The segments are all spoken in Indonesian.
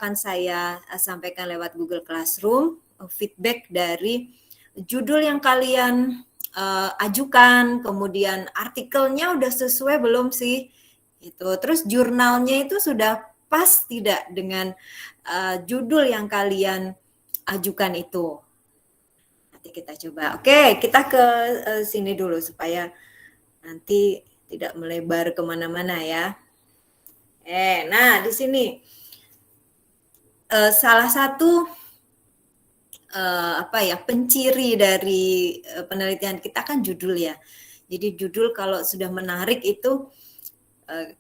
akan saya sampaikan lewat Google Classroom, feedback dari judul yang kalian ajukan, kemudian artikelnya udah sesuai belum sih? Itu. Terus jurnalnya itu sudah pas tidak dengan judul yang kalian ajukan itu. Nanti kita coba. Oke, kita ke sini dulu supaya nanti tidak melebar kemana-mana ya. Nah di sini salah satu penciri dari penelitian kita kan judul ya. Jadi judul kalau sudah menarik itu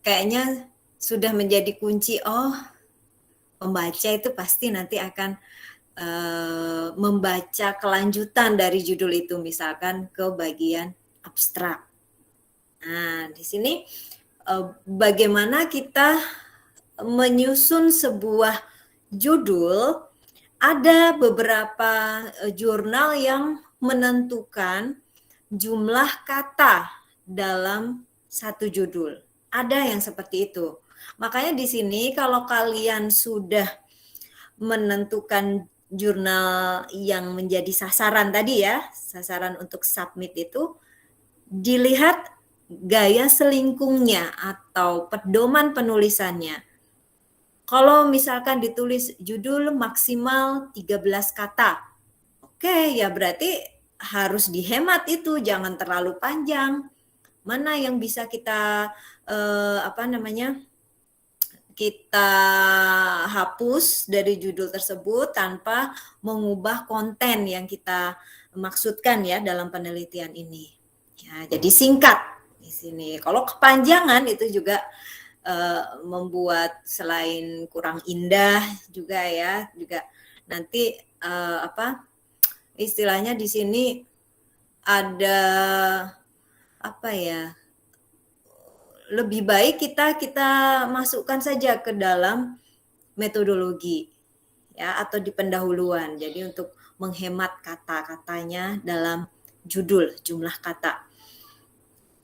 kayaknya sudah menjadi kunci. Oh, pembaca itu pasti nanti akan membaca kelanjutan dari judul itu, misalkan ke bagian abstrak. Nah, di sini bagaimana kita menyusun sebuah judul. Ada beberapa jurnal yang menentukan jumlah kata dalam satu judul. Ada yang seperti itu. Makanya di sini kalau kalian sudah menentukan jurnal yang menjadi sasaran tadi ya, sasaran untuk submit itu, dilihat gaya selingkungnya atau pedoman penulisannya. Kalau misalkan ditulis judul maksimal 13 kata, oke, ya berarti harus dihemat itu, jangan terlalu panjang. Mana yang bisa kita kita hapus dari judul tersebut tanpa mengubah konten yang kita maksudkan ya dalam penelitian ini. Ya, jadi singkat di sini. Kalau kepanjangan itu juga membuat selain kurang indah juga ya, juga nanti istilahnya di sini ada lebih baik kita masukkan saja ke dalam metodologi ya atau di pendahuluan. Jadi untuk menghemat kata-katanya dalam judul, jumlah kata.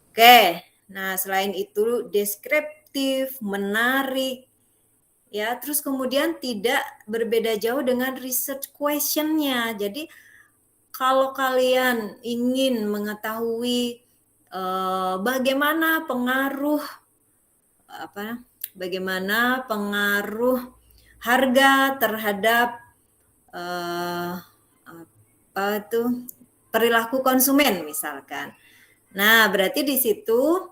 Oke, nah selain itu deskriptif, menarik, ya terus kemudian tidak berbeda jauh dengan research question-nya. Jadi kalau kalian ingin mengetahui bagaimana pengaruh harga terhadap perilaku konsumen misalkan. Nah, berarti di situ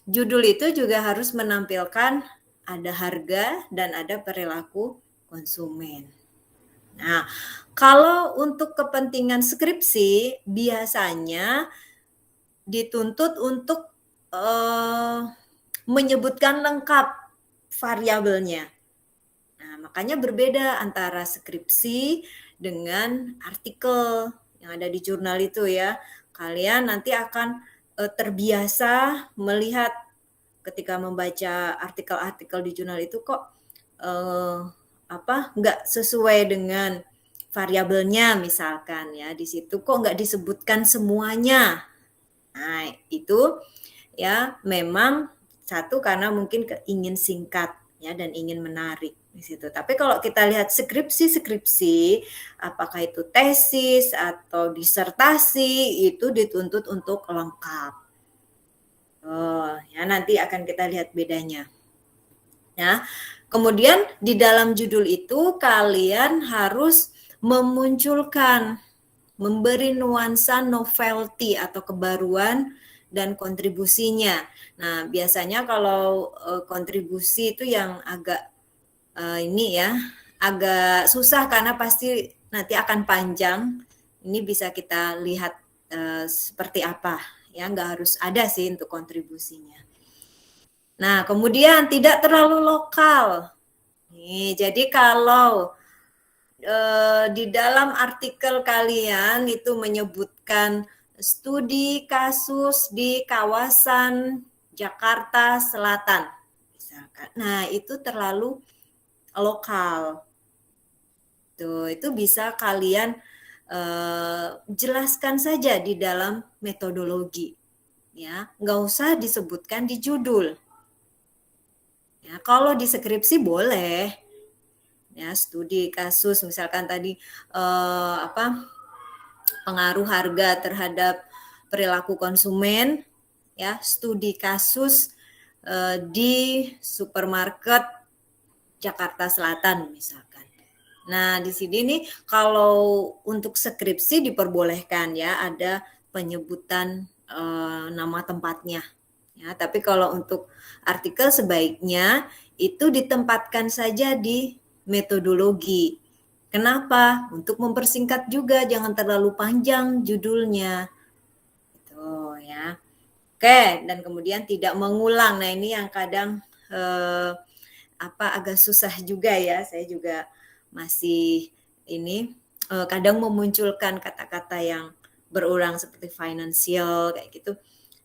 judul itu juga harus menampilkan ada harga dan ada perilaku konsumen. Nah, kalau untuk kepentingan skripsi biasanya dituntut untuk menyebutkan lengkap variabelnya. Nah, makanya berbeda antara skripsi dengan artikel yang ada di jurnal itu ya. Kalian nanti akan terbiasa melihat ketika membaca artikel-artikel di jurnal itu kok nggak sesuai dengan variabelnya misalkan ya, di situ kok nggak disebutkan semuanya. Nah itu ya memang satu karena mungkin ingin singkat ya dan ingin menarik di situ. Tapi kalau kita lihat skripsi, apakah itu tesis atau disertasi, itu dituntut untuk lengkap. Ya nanti akan kita lihat bedanya. Ya, kemudian di dalam judul itu kalian harus memunculkan, memberi nuansa novelty atau kebaruan dan kontribusinya. Nah, biasanya kalau kontribusi itu yang agak agak susah karena pasti nanti akan panjang. Ini bisa kita lihat seperti apa ya, nggak harus ada sih untuk kontribusinya. Nah, kemudian tidak terlalu lokal. Nih, jadi kalau di dalam artikel kalian itu menyebutkan studi kasus di kawasan Jakarta Selatan, misalkan. Nah, itu terlalu lokal. Tuh, itu bisa kalian jelaskan saja di dalam metodologi. Ya, nggak usah disebutkan di judul. Ya, kalau di skripsi boleh. ya, studi kasus misalkan tadi pengaruh harga terhadap perilaku konsumen, ya, studi kasus di supermarket Jakarta Selatan misalkan. Nah, di sini nih kalau untuk skripsi diperbolehkan ya, ada penyebutan nama tempatnya. Ya, tapi kalau untuk artikel sebaiknya itu ditempatkan saja di metodologi. Kenapa? Untuk mempersingkat juga, jangan terlalu panjang judulnya. Gitu ya. Oke, dan kemudian tidak mengulang. Nah, ini yang kadang agak susah juga ya. Saya juga masih ini kadang memunculkan kata-kata yang berulang seperti financial kayak gitu,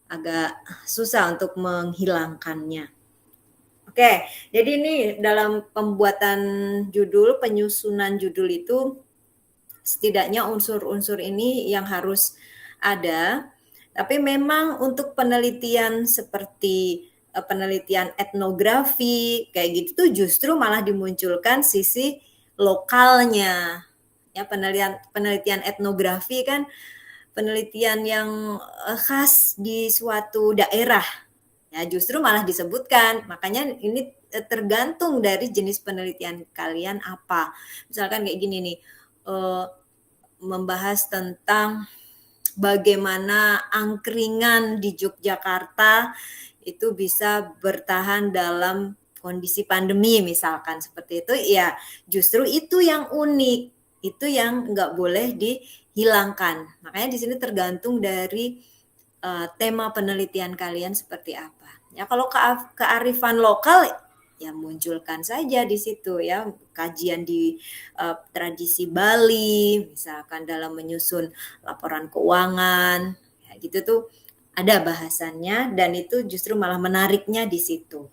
agak susah untuk menghilangkannya. Oke, jadi ini dalam pembuatan judul, penyusunan judul itu setidaknya unsur-unsur ini yang harus ada. Tapi memang untuk penelitian seperti penelitian etnografi kayak gitu tuh justru malah dimunculkan sisi lokalnya. Ya, penelitian etnografi kan penelitian yang khas di suatu daerah. Ya, justru malah disebutkan. Makanya ini tergantung dari jenis penelitian kalian apa. Misalkan kayak gini nih, membahas tentang bagaimana angkringan di Yogyakarta itu bisa bertahan dalam kondisi pandemi misalkan seperti itu, ya justru itu yang unik, itu yang nggak boleh dihilangkan. Makanya di sini tergantung dari tema penelitian kalian seperti apa. Ya kalau kearifan lokal ya munculkan saja di situ ya, kajian di tradisi Bali misalkan dalam menyusun laporan keuangan ya gitu tuh ada bahasannya, dan itu justru malah menariknya di situ.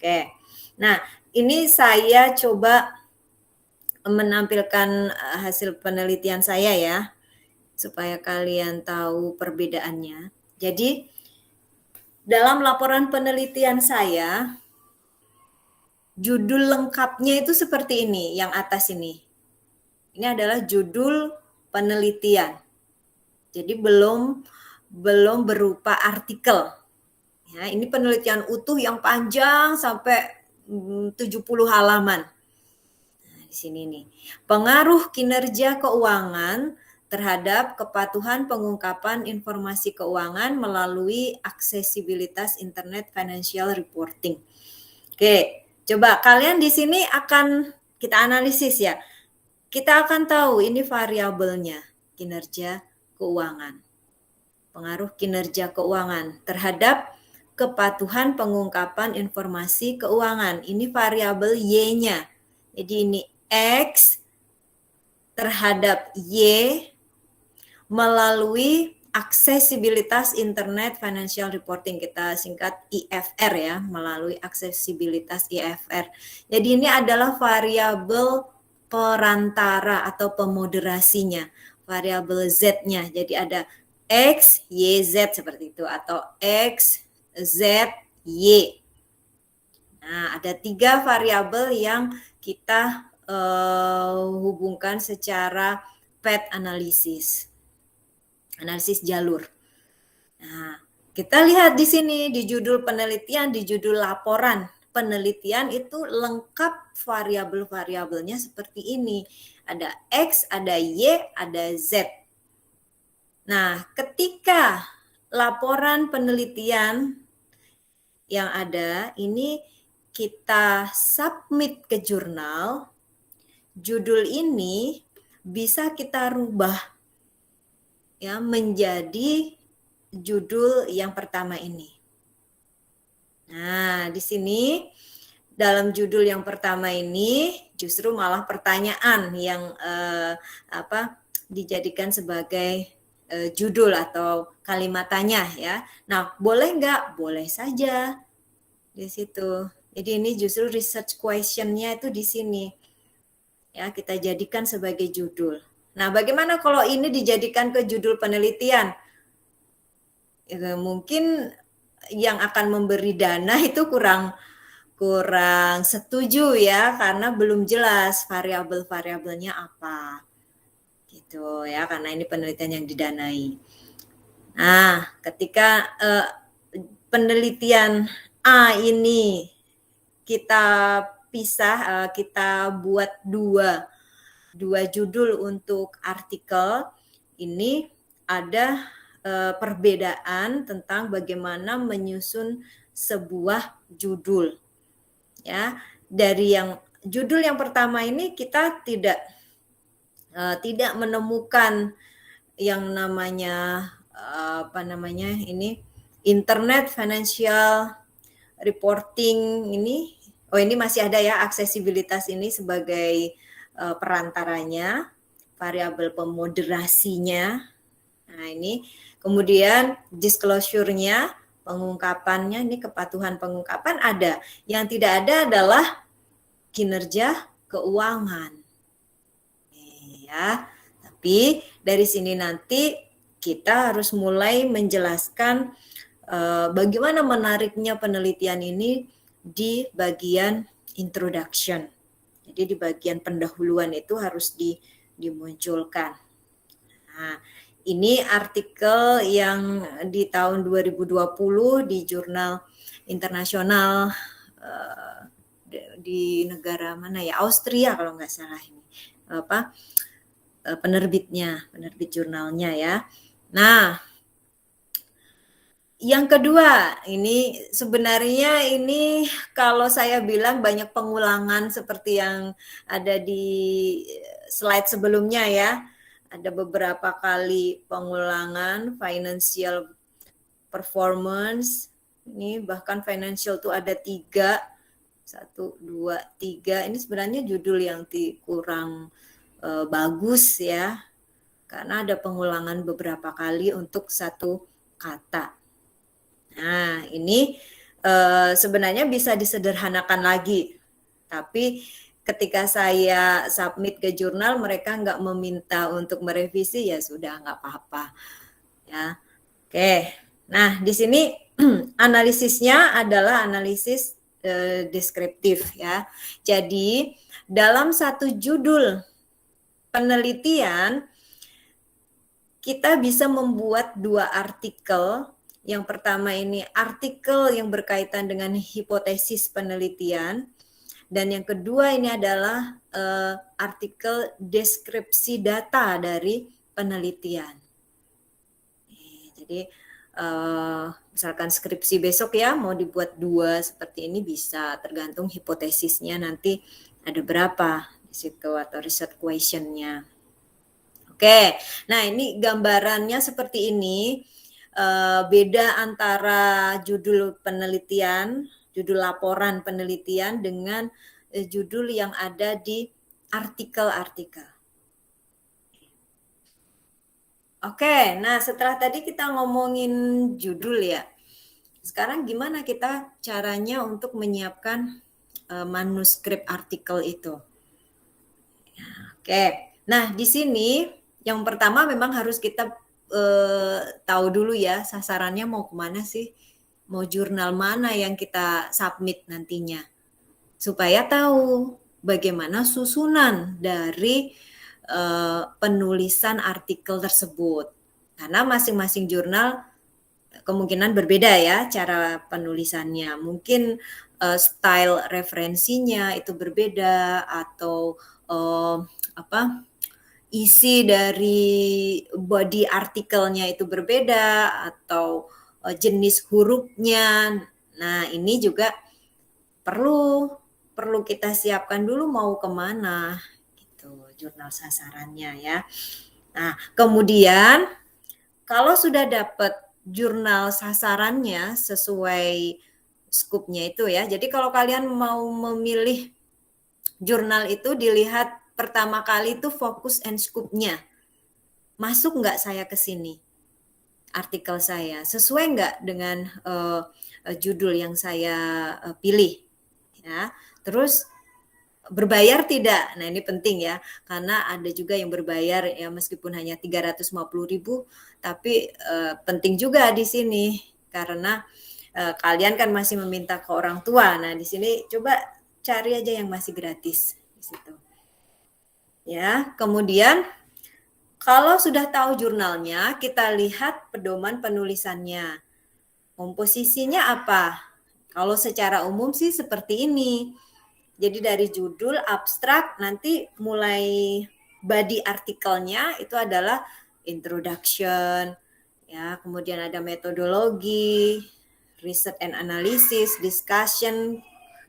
Oke. Nah, ini saya coba menampilkan hasil penelitian saya ya, supaya kalian tahu perbedaannya. Jadi, dalam laporan penelitian saya, judul lengkapnya itu seperti ini, yang atas ini. Ini adalah judul penelitian. Jadi belum berupa artikel. Ya, ini penelitian utuh yang panjang sampai 70 halaman. Nah, di sini nih. Pengaruh kinerja keuangan terhadap kepatuhan pengungkapan informasi keuangan melalui aksesibilitas internet financial reporting. Oke, coba kalian di sini akan kita analisis ya. Kita akan tahu ini variabelnya, kinerja keuangan. Pengaruh kinerja keuangan terhadap kepatuhan pengungkapan informasi keuangan. Ini variabel Y-nya. Jadi ini X terhadap Y melalui aksesibilitas internet financial reporting, kita singkat IFR ya, melalui aksesibilitas IFR. Jadi ini adalah variabel perantara atau pemoderasinya, variabel Z-nya. Jadi ada X, Y, Z seperti itu, atau X, Z, Y. Nah, ada 3 variabel yang kita hubungkan secara path analysis. Analisis jalur. Nah, kita lihat di sini di judul penelitian, di judul laporan penelitian itu lengkap variabel-variabelnya seperti ini. Ada X, ada Y, ada Z. Nah, ketika laporan penelitian yang ada ini kita submit ke jurnal, judul ini bisa kita rubah ya menjadi judul yang pertama ini. Nah, di sini dalam judul yang pertama ini justru malah pertanyaan yang dijadikan sebagai judul atau kalimat tanya ya. Nah, boleh nggak? Boleh saja di situ. Jadi ini justru research question-nya itu di sini. Ya, kita jadikan sebagai judul. Nah, bagaimana kalau ini dijadikan ke judul penelitian? Mungkin yang akan memberi dana itu kurang kurang setuju ya, karena belum jelas variabel-variabelnya apa. Gitu ya, karena ini penelitian yang didanai. Nah, ketika penelitian A ini kita pisah, kita buat dua judul untuk artikel, ini ada perbedaan tentang bagaimana menyusun sebuah judul. Ya, dari yang judul yang pertama ini kita tidak menemukan yang namanya ini internet financial reporting ini. Oh, ini masih ada ya, aksesibilitas ini sebagai perantaranya, variabel pemoderasinya. Nah, ini kemudian disclosure-nya, pengungkapannya, ini kepatuhan pengungkapan ada. Yang tidak ada adalah kinerja keuangan. Ya, tapi dari sini nanti kita harus mulai menjelaskan bagaimana menariknya penelitian ini di bagian introduction. Jadi di bagian pendahuluan itu harus dimunculkan. Nah, ini artikel yang di tahun 2020 di jurnal internasional di negara mana ya, Austria kalau nggak salah ini, penerbit jurnalnya ya. Nah, yang kedua, ini sebenarnya ini kalau saya bilang banyak pengulangan seperti yang ada di slide sebelumnya ya. Ada beberapa kali pengulangan financial performance. Ini bahkan financial tuh ada 3, 1, 2, 3. Ini sebenarnya judul yang kurang bagus ya. Karena ada pengulangan beberapa kali untuk satu kata. Nah, ini sebenarnya bisa disederhanakan lagi. Tapi ketika saya submit ke jurnal, mereka nggak meminta untuk merevisi, ya sudah, nggak apa-apa. Ya, oke. Nah, di sini analisisnya adalah analisis deskriptif ya. Jadi, dalam satu judul penelitian, kita bisa membuat 2 artikel. Yang pertama ini artikel yang berkaitan dengan hipotesis penelitian, dan yang kedua ini adalah artikel deskripsi data dari penelitian. Jadi misalkan skripsi besok ya mau dibuat 2 seperti ini bisa, tergantung hipotesisnya nanti ada berapa di situ atau research question-nya. Oke, nah ini gambarannya seperti ini. Beda antara judul penelitian, judul laporan penelitian dengan judul yang ada di artikel-artikel. Oke, nah setelah tadi kita ngomongin judul ya, sekarang gimana kita caranya untuk menyiapkan manuskrip artikel itu? Oke, nah di sini yang pertama memang harus kita tahu dulu ya sasarannya mau kemana sih, mau jurnal mana yang kita submit nantinya, supaya tahu bagaimana susunan dari penulisan artikel tersebut, karena masing-masing jurnal kemungkinan berbeda ya cara penulisannya, mungkin style referensinya itu berbeda, atau isi dari body artikelnya itu berbeda, atau jenis hurufnya. Nah, ini juga perlu kita siapkan dulu mau kemana gitu jurnal sasarannya ya. Nah, kemudian kalau sudah dapat jurnal sasarannya sesuai skupnya itu ya. Jadi kalau kalian mau memilih jurnal itu dilihat pertama kali itu fokus and scope-nya. Masuk nggak saya ke sini? Artikel saya sesuai nggak dengan judul yang saya pilih? Ya. Terus berbayar tidak? Nah, ini penting ya, karena ada juga yang berbayar ya meskipun hanya 350.000, tapi penting juga di sini karena Kalian kan masih meminta ke orang tua. Nah, di sini coba cari aja yang masih gratis di situ. Ya, kemudian kalau sudah tahu jurnalnya, kita lihat pedoman penulisannya. Komposisinya apa? Kalau secara umum sih seperti ini. Jadi dari judul, abstrak, nanti mulai body artikelnya itu adalah introduction, ya, kemudian ada metodologi, research and analysis, discussion,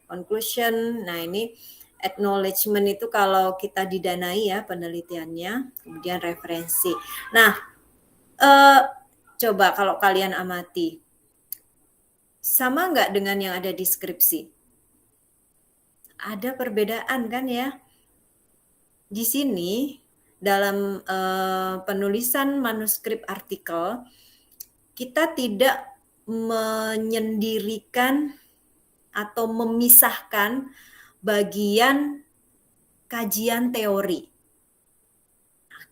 conclusion. Nah, ini acknowledgement itu kalau kita didanai ya penelitiannya, kemudian referensi. Nah, coba kalau kalian amati, sama nggak dengan yang ada di skripsi? Ada perbedaan kan ya? Di sini dalam penulisan manuskrip artikel, kita tidak menyendirikan atau memisahkan bagian kajian teori.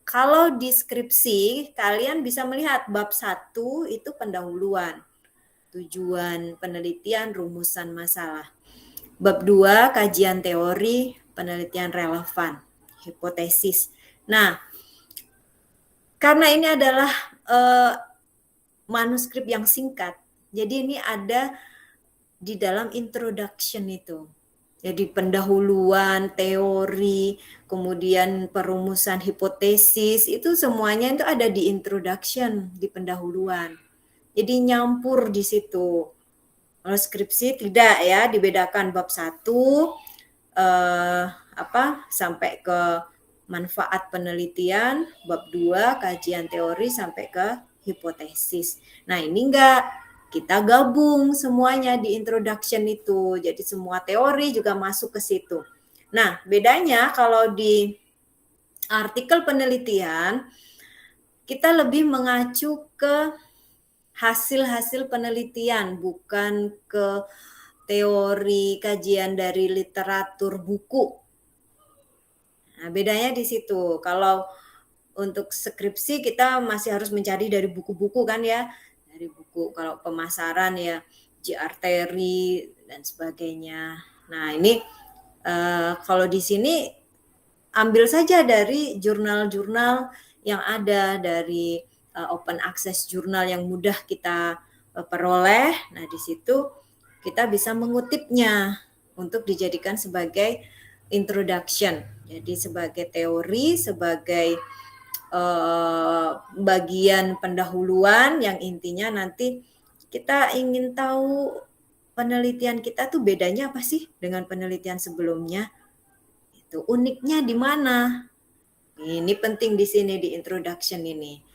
Kalau di skripsi, kalian bisa melihat bab 1 itu pendahuluan, tujuan penelitian, rumusan masalah. Bab 2, kajian teori, penelitian relevan, hipotesis. Nah, karena ini adalah manuskrip yang singkat, jadi ini ada di dalam introduction itu. Jadi pendahuluan, teori, kemudian perumusan hipotesis, itu semuanya itu ada di introduction, di pendahuluan. Jadi nyampur di situ. Kalau skripsi tidak ya, dibedakan bab 1 sampai ke manfaat penelitian, bab 2 kajian teori sampai ke hipotesis. Nah, ini enggak, kita gabung semuanya di introduction itu. Jadi semua teori juga masuk ke situ. Nah, bedanya kalau di artikel penelitian kita lebih mengacu ke hasil-hasil penelitian, bukan ke teori kajian dari literatur buku. Nah, bedanya di situ. Kalau untuk skripsi kita masih harus mencari dari buku-buku kan ya, dari buku. Kalau pemasaran ya J.R. Terry dan sebagainya. Nah, ini kalau di sini ambil saja dari jurnal-jurnal yang ada, dari open access jurnal yang mudah kita peroleh. Nah, di situ kita bisa mengutipnya untuk dijadikan sebagai introduction. Jadi sebagai teori, sebagai bagian pendahuluan yang intinya nanti kita ingin tahu penelitian kita tuh bedanya apa sih dengan penelitian sebelumnya? Itu uniknya di mana? Ini penting di sini di introduction ini.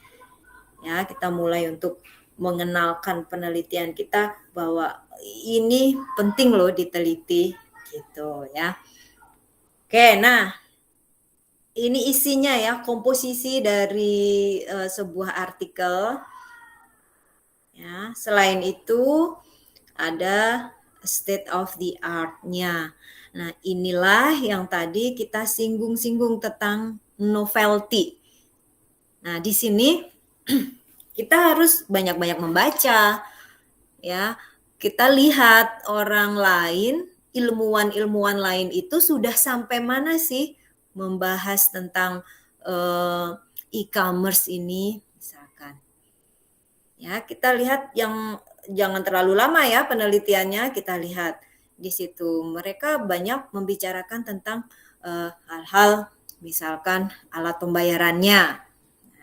Ya, kita mulai untuk mengenalkan penelitian kita bahwa ini penting loh diteliti gitu ya. Oke, nah ini isinya ya, komposisi dari sebuah artikel. Ya, selain itu ada state of the art-nya. Nah, inilah yang tadi kita singgung-singgung tentang novelty. Nah, di sini kita harus banyak-banyak membaca, ya. Kita lihat orang lain, ilmuwan-ilmuwan lain itu sudah sampai mana sih membahas tentang e-commerce ini, misalkan. Ya, kita lihat yang jangan terlalu lama ya penelitiannya, kita lihat di situ mereka banyak membicarakan tentang hal-hal misalkan alat pembayarannya.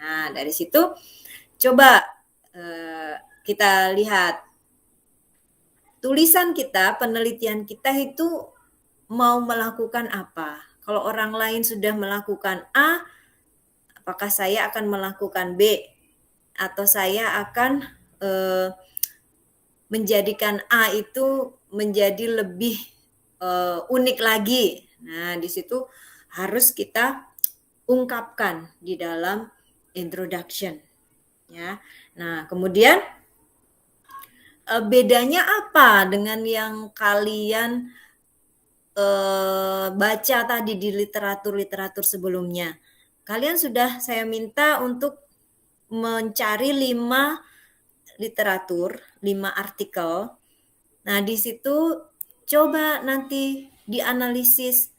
Nah, dari situ coba kita lihat tulisan kita, penelitian kita itu mau melakukan apa. Kalau orang lain sudah melakukan A, apakah saya akan melakukan B? Atau saya akan menjadikan A itu menjadi lebih unik lagi. Nah, di situ harus kita ungkapkan di dalam introduction. Ya. Nah, kemudian bedanya apa dengan yang kalian baca tadi di literatur-literatur sebelumnya? Kalian sudah saya minta untuk mencari 5 literatur, 5 artikel Nah, di situ coba nanti dianalisis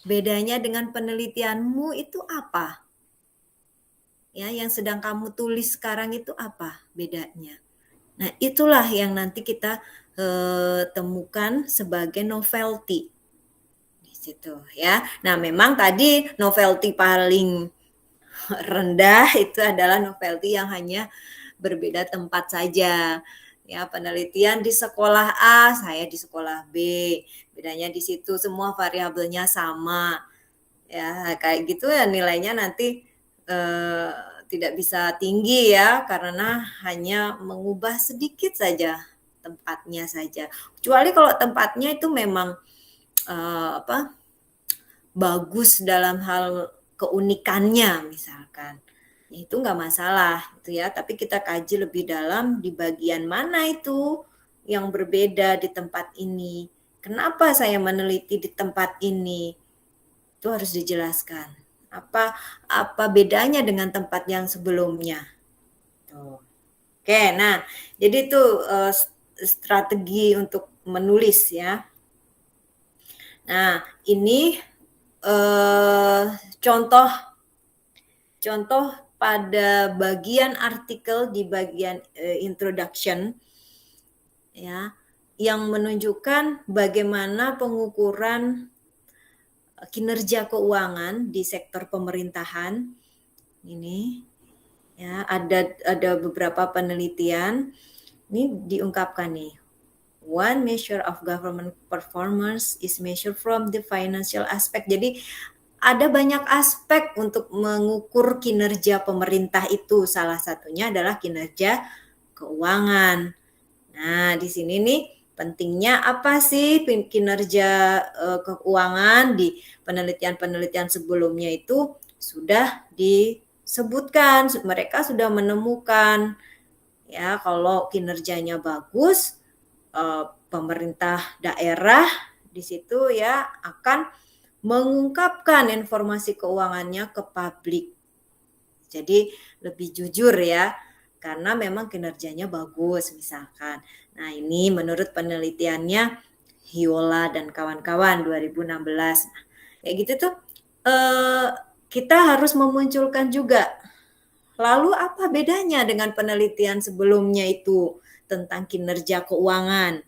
bedanya dengan penelitianmu itu apa? Ya, yang sedang kamu tulis sekarang itu apa bedanya? Nah, itulah yang nanti kita temukan sebagai novelty di situ ya. Nah, memang tadi novelty paling rendah itu adalah novelty yang hanya berbeda tempat saja. Ya, penelitian di sekolah A, saya di sekolah B. Bedanya di situ semua variabelnya sama. Ya, kayak gitu ya nilainya nanti eh, tidak bisa tinggi ya karena hanya mengubah sedikit saja tempatnya saja. Kecuali kalau tempatnya itu memang apa bagus dalam hal keunikannya misalkan. Itu nggak masalah gitu ya, tapi kita kaji lebih dalam di bagian mana itu yang berbeda di tempat ini. Kenapa saya meneliti di tempat ini? Itu harus dijelaskan. Apa apa bedanya dengan tempat yang sebelumnya? Tuh. Oke, nah, jadi itu strategi untuk menulis ya. Nah, ini contoh contoh pada bagian artikel di bagian introduction ya yang menunjukkan bagaimana pengukuran kinerja keuangan di sektor pemerintahan ini ya ada beberapa penelitian ini diungkapkan nih. One measure of government performance is measured from the financial aspect. Jadi ada banyak aspek untuk mengukur kinerja pemerintah itu. Salah satunya adalah kinerja keuangan. Nah, di sini nih pentingnya apa sih kinerja keuangan di penelitian-penelitian sebelumnya itu sudah disebutkan, mereka sudah menemukan ya kalau kinerjanya bagus pemerintah daerah di situ ya akan mengungkapkan informasi keuangannya ke publik. Jadi lebih jujur ya, karena memang kinerjanya bagus misalkan. Nah ini menurut penelitiannya Hiola dan kawan-kawan 2016. Nah, kayak gitu tuh kita harus memunculkan juga. Lalu apa bedanya dengan penelitian sebelumnya itu tentang kinerja keuangan?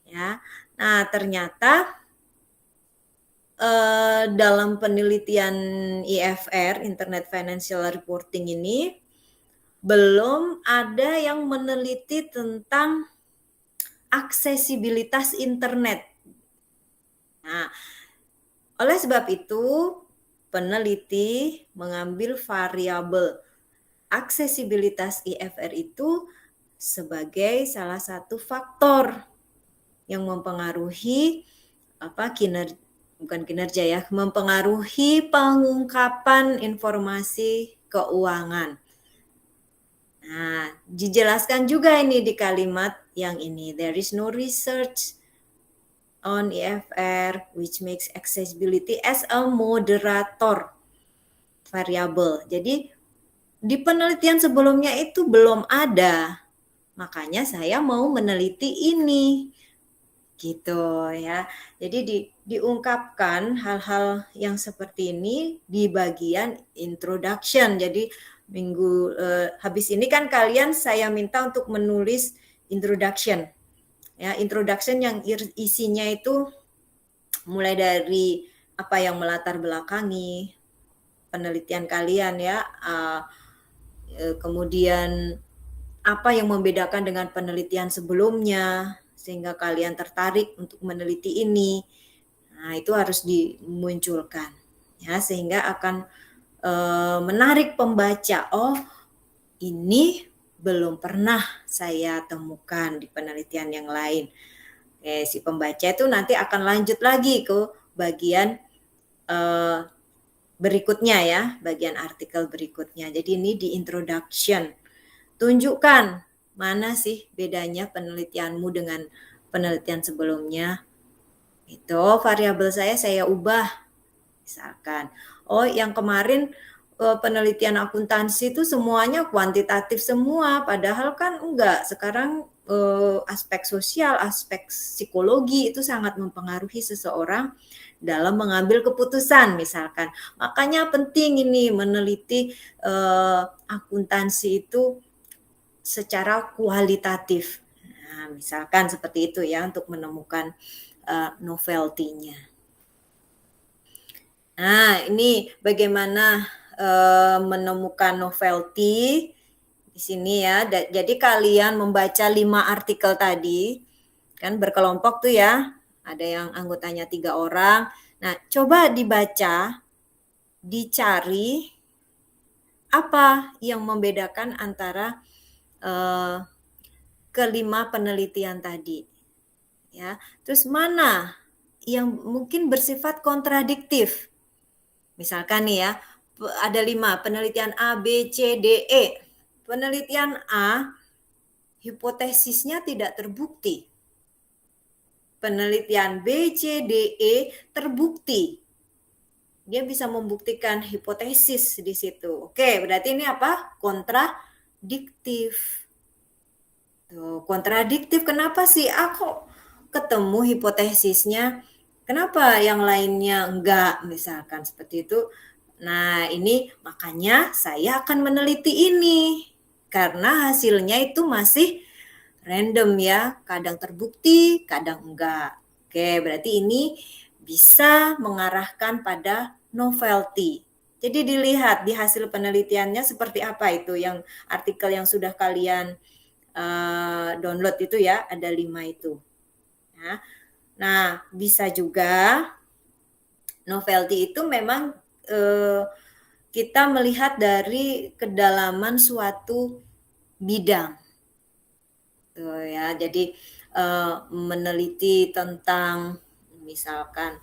Ya, nah ternyata dalam penelitian IFR (Internet Financial Reporting) ini belum ada yang meneliti tentang aksesibilitas internet. Nah, oleh sebab itu peneliti mengambil variabel aksesibilitas IFR itu sebagai salah satu faktor yang mempengaruhi kinerja ya, mempengaruhi pengungkapan informasi keuangan. Nah, dijelaskan juga ini di kalimat yang ini, there is no research on IFR which makes accessibility as a moderator variable. Jadi di penelitian sebelumnya itu belum ada. Makanya saya mau meneliti ini. Gitu ya. Jadi diungkapkan hal-hal yang seperti ini di bagian introduction. Jadi habis ini kan kalian saya minta untuk menulis introduction. Ya, introduction yang isinya itu mulai dari apa yang melatar belakangi penelitian kalian ya, kemudian apa yang membedakan dengan penelitian sebelumnya sehingga kalian tertarik untuk meneliti ini. Nah, itu harus dimunculkan ya sehingga akan menarik pembaca. Oh, ini belum pernah saya temukan di penelitian yang lain. Si pembaca itu nanti akan lanjut lagi ke bagian berikutnya ya, bagian artikel berikutnya. Jadi ini di introduction. Tunjukkan mana sih bedanya penelitianmu dengan penelitian sebelumnya. Itu variabel saya ubah. Misalkan, oh yang kemarin penelitian akuntansi itu semuanya kuantitatif semua, padahal kan enggak. Sekarang aspek sosial, aspek psikologi itu sangat mempengaruhi seseorang dalam mengambil keputusan misalkan. Makanya penting ini meneliti akuntansi itu secara kualitatif. Nah, misalkan seperti itu ya untuk menemukan novelty-nya. Nah, ini bagaimana menemukan novelty di sini ya. Jadi kalian membaca 5 artikel tadi, kan berkelompok tuh ya. Ada yang anggotanya 3 orang. Nah, coba dibaca, dicari apa yang membedakan antara kelima penelitian tadi. Ya, terus mana yang mungkin bersifat kontradiktif? Misalkan nih ya, ada 5 penelitian A, B, C, D, E. Penelitian A, hipotesisnya tidak terbukti. Penelitian B, C, D, E terbukti. Dia bisa membuktikan hipotesis di situ. Oke, berarti ini apa? Kontradiktif. Tuh, kontradiktif kenapa sih? Aku ketemu hipotesisnya, kenapa yang lainnya enggak? Misalkan seperti itu. Nah, ini makanya saya akan meneliti ini. Karena hasilnya itu masih random ya, kadang terbukti, kadang enggak. Oke, berarti ini bisa mengarahkan pada novelty. Jadi dilihat di hasil penelitiannya seperti apa itu yang artikel yang sudah kalian download itu ya, ada 5 itu. Ya. Nah, bisa juga novelty itu memang kita melihat dari kedalaman suatu bidang. Tuh ya, jadi meneliti tentang misalkan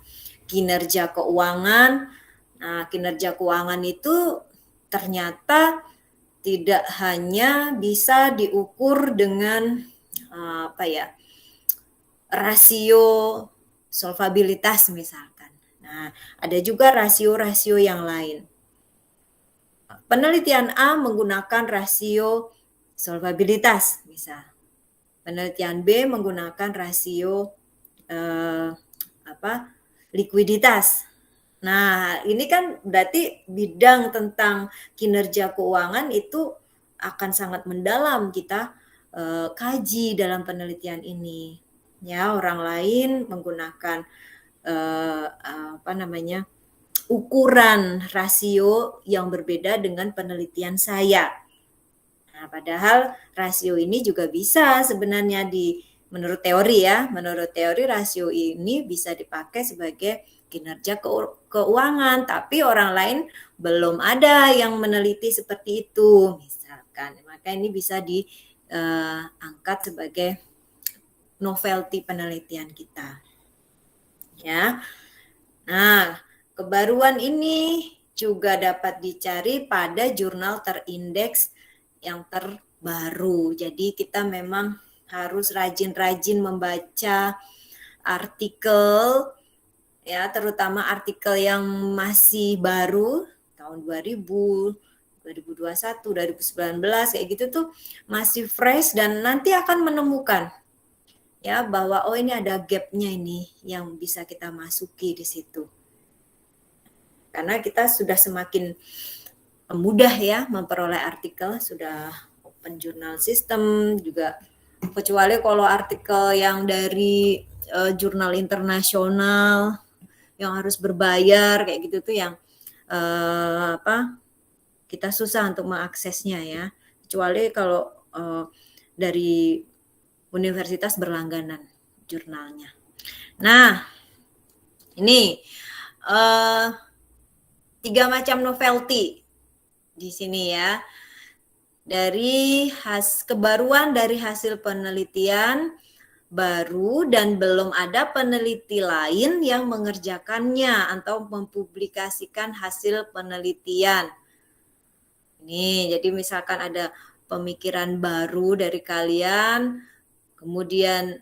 kinerja keuangan. Nah, kinerja keuangan itu ternyata tidak hanya bisa diukur dengan rasio solvabilitas misalkan. Nah, ada juga rasio-rasio yang lain. Penelitian A menggunakan rasio solvabilitas, misal. Penelitian B menggunakan rasio likuiditas. Nah, ini kan berarti bidang tentang kinerja keuangan itu akan sangat mendalam kita kaji dalam penelitian ini. Ya, orang lain menggunakan ukuran rasio yang berbeda dengan penelitian saya. Nah, padahal rasio ini juga bisa sebenarnya menurut teori ya, menurut teori rasio ini bisa dipakai sebagai kinerja keuangan, tapi orang lain belum ada yang meneliti seperti itu, misalkan. Maka ini bisa diangkat sebagai novelty penelitian kita. Ya. Nah, kebaruan ini juga dapat dicari pada jurnal terindeks yang terbaru. Jadi kita memang harus rajin-rajin membaca artikel ya, terutama artikel yang masih baru tahun 2000, 2021, 2019 kayak gitu tuh masih fresh dan nanti akan menemukan ya bahwa oh ini ada gap-nya ini yang bisa kita masuki di situ. Karena kita sudah semakin mudah ya memperoleh artikel, sudah open journal system juga, kecuali kalau artikel yang dari jurnal internasional yang harus berbayar kayak gitu tuh yang kita susah untuk mengaksesnya ya, kecuali kalau dari universitas berlangganan jurnalnya. Nah, ini 3 macam novelty di sini ya. Dari kebaruan dari hasil penelitian baru dan belum ada peneliti lain yang mengerjakannya atau mempublikasikan hasil penelitian. Ini jadi misalkan ada pemikiran baru dari kalian, kemudian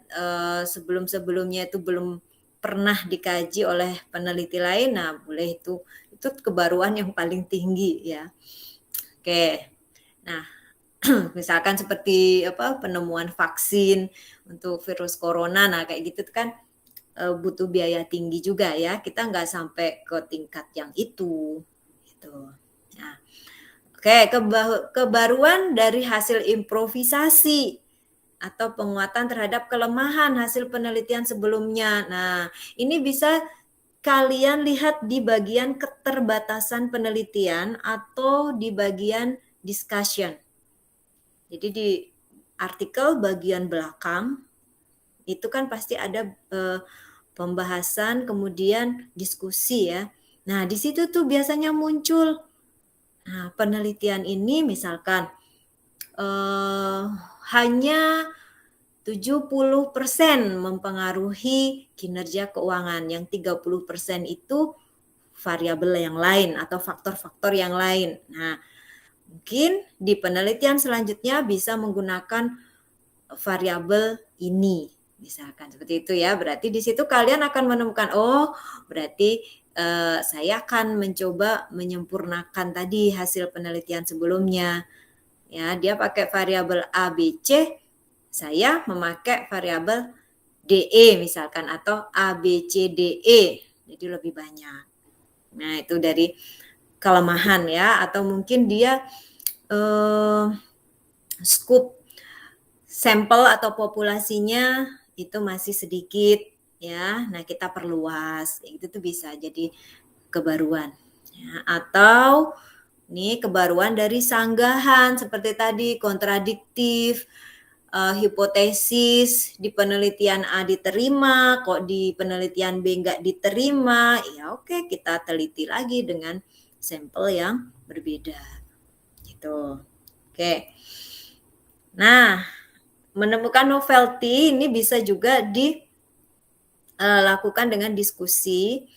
sebelum-sebelumnya itu belum pernah dikaji oleh peneliti lain, nah boleh itu kebaruan yang paling tinggi ya. Oke, nah Misalkan seperti penemuan vaksin untuk virus corona, nah kayak gitu kan butuh biaya tinggi juga ya. Kita nggak sampai ke tingkat yang itu, gitu. Nah, oke, kebaruan dari hasil improvisasi atau penguatan terhadap kelemahan hasil penelitian sebelumnya. Nah, ini bisa kalian lihat di bagian keterbatasan penelitian atau di bagian discussion. Jadi di artikel bagian belakang itu kan pasti ada pembahasan kemudian diskusi ya. Nah, di situ tuh biasanya muncul penelitian ini misalkan hanya 70% mempengaruhi kinerja keuangan, yang 30% itu variabel yang lain atau faktor-faktor yang lain. Nah, mungkin di penelitian selanjutnya bisa menggunakan variabel ini, misalkan seperti itu ya. Berarti di situ kalian akan menemukan, oh berarti saya akan mencoba menyempurnakan tadi hasil penelitian sebelumnya. Ya, dia pakai variabel A, B, C, saya memakai variabel DE misalkan atau A, B, C, D, E. Jadi lebih banyak. Nah, itu dari kelemahan ya, atau mungkin dia scoop sampel atau populasinya itu masih sedikit ya. Nah, kita perluas. Itu tuh bisa jadi kebaruan. Ya, atau ini kebaruan dari sanggahan seperti tadi kontradiktif, hipotesis di penelitian A diterima, kok di penelitian B nggak diterima, ya oke kita teliti lagi dengan sampel yang berbeda. Gitu. Oke. Nah, menemukan novelty ini bisa juga dilakukan dengan diskusi,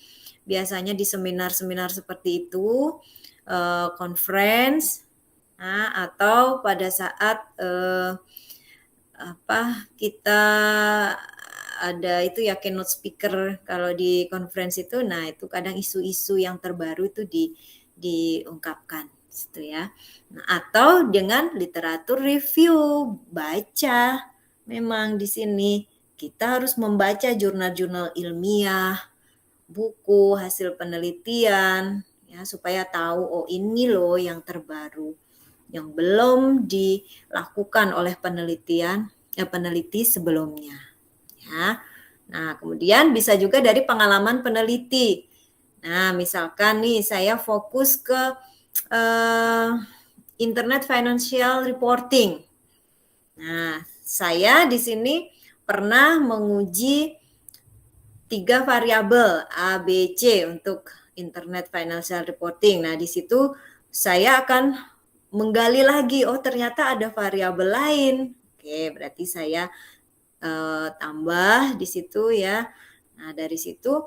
biasanya di seminar-seminar seperti itu, conference, atau pada saat kita ada itu ya keynote speaker kalau di conference itu, nah itu kadang isu-isu yang terbaru itu diungkapkan gitu ya. Nah, atau dengan literatur review, baca. Memang di sini kita harus membaca jurnal-jurnal ilmiah, buku hasil penelitian ya supaya tahu oh ini loh yang terbaru yang belum dilakukan oleh peneliti sebelumnya ya. Nah, kemudian bisa juga dari pengalaman peneliti. Nah, misalkan nih saya fokus ke Internet Financial Reporting. Nah, saya di sini pernah menguji 3 variabel A, B, C untuk Internet Financial Reporting. Nah, di situ saya akan menggali lagi, oh ternyata ada variabel lain. Oke, berarti saya tambah di situ ya. Nah, dari situ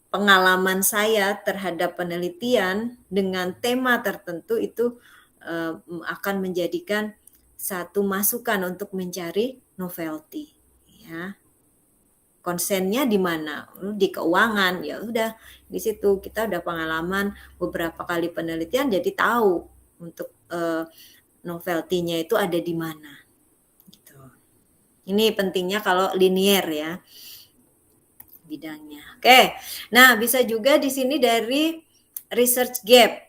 pengalaman saya terhadap penelitian dengan tema tertentu itu akan menjadikan satu masukan untuk mencari novelty ya. Konsennya di mana? Di keuangan. Ya udah, di situ kita udah pengalaman beberapa kali penelitian jadi tahu untuk novelty-nya itu ada di mana. Gitu. Ini pentingnya kalau linier ya bidangnya. Oke. Nah, bisa juga di sini dari research gap.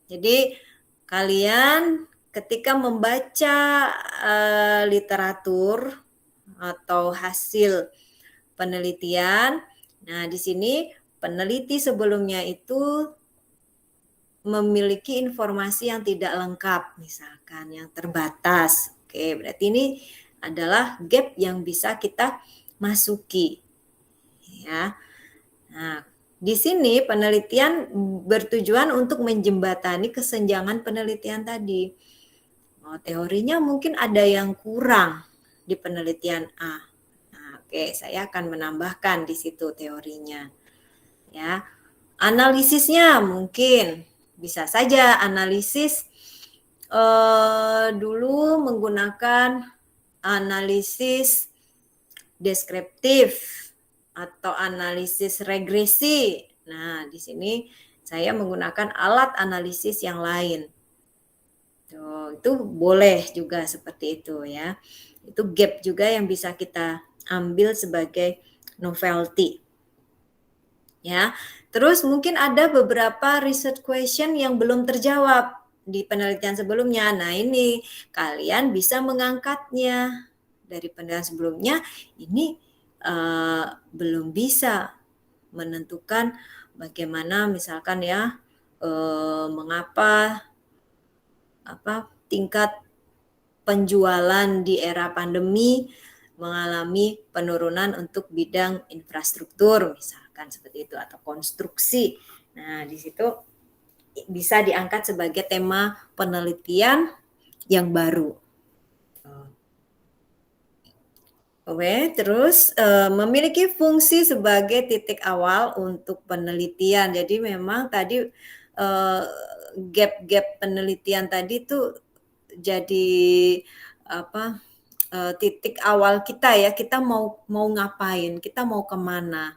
Jadi kalian ketika membaca literatur atau hasil penelitian, nah di sini peneliti sebelumnya itu memiliki informasi yang tidak lengkap, misalkan yang terbatas. Oke, berarti ini adalah gap yang bisa kita masuki. Ya. Nah, di sini penelitian bertujuan untuk menjembatani kesenjangan penelitian tadi. Oh, teorinya mungkin ada yang kurang di penelitian A. Nah, oke, saya akan menambahkan di situ teorinya. Ya. Analisisnya mungkin bisa saja analisis dulu menggunakan analisis deskriptif atau analisis regresi. Nah, di sini saya menggunakan alat analisis yang lain. Tuh, itu boleh juga seperti itu ya. Itu gap juga yang bisa kita ambil sebagai novelty. Ya. Terus mungkin ada beberapa research question yang belum terjawab di penelitian sebelumnya. Nah, ini kalian bisa mengangkatnya dari penelitian sebelumnya. Ini belum bisa menentukan bagaimana misalkan ya mengapa tingkat penjualan di era pandemi mengalami penurunan untuk bidang infrastruktur misalkan seperti itu atau konstruksi. Nah, di situ bisa diangkat sebagai tema penelitian yang baru. Oke, terus memiliki fungsi sebagai titik awal untuk penelitian. Jadi memang tadi gap-gap penelitian tadi tuh jadi titik awal kita ya. Kita mau ngapain? Kita mau kemana?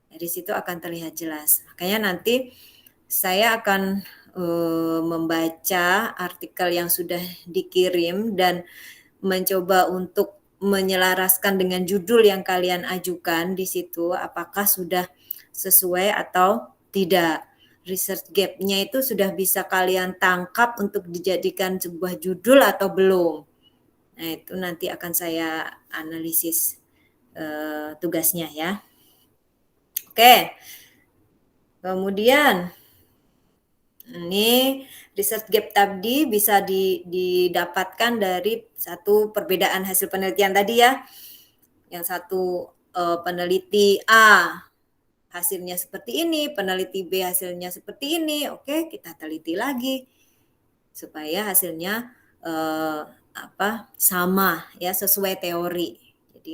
Dari situ akan terlihat jelas. Makanya nanti saya akan membaca artikel yang sudah dikirim dan mencoba untuk menyelaraskan dengan judul yang kalian ajukan di situ, apakah sudah sesuai atau tidak. Research gap-nya itu sudah bisa kalian tangkap untuk dijadikan sebuah judul atau belum. Nah, itu nanti akan saya analisis tugasnya ya. Oke. Kemudian ini research gap tadi bisa didapatkan dari satu perbedaan hasil penelitian tadi ya. Yang satu peneliti A hasilnya seperti ini, peneliti B hasilnya seperti ini. Oke, kita teliti lagi supaya hasilnya sama ya, sesuai teori. Jadi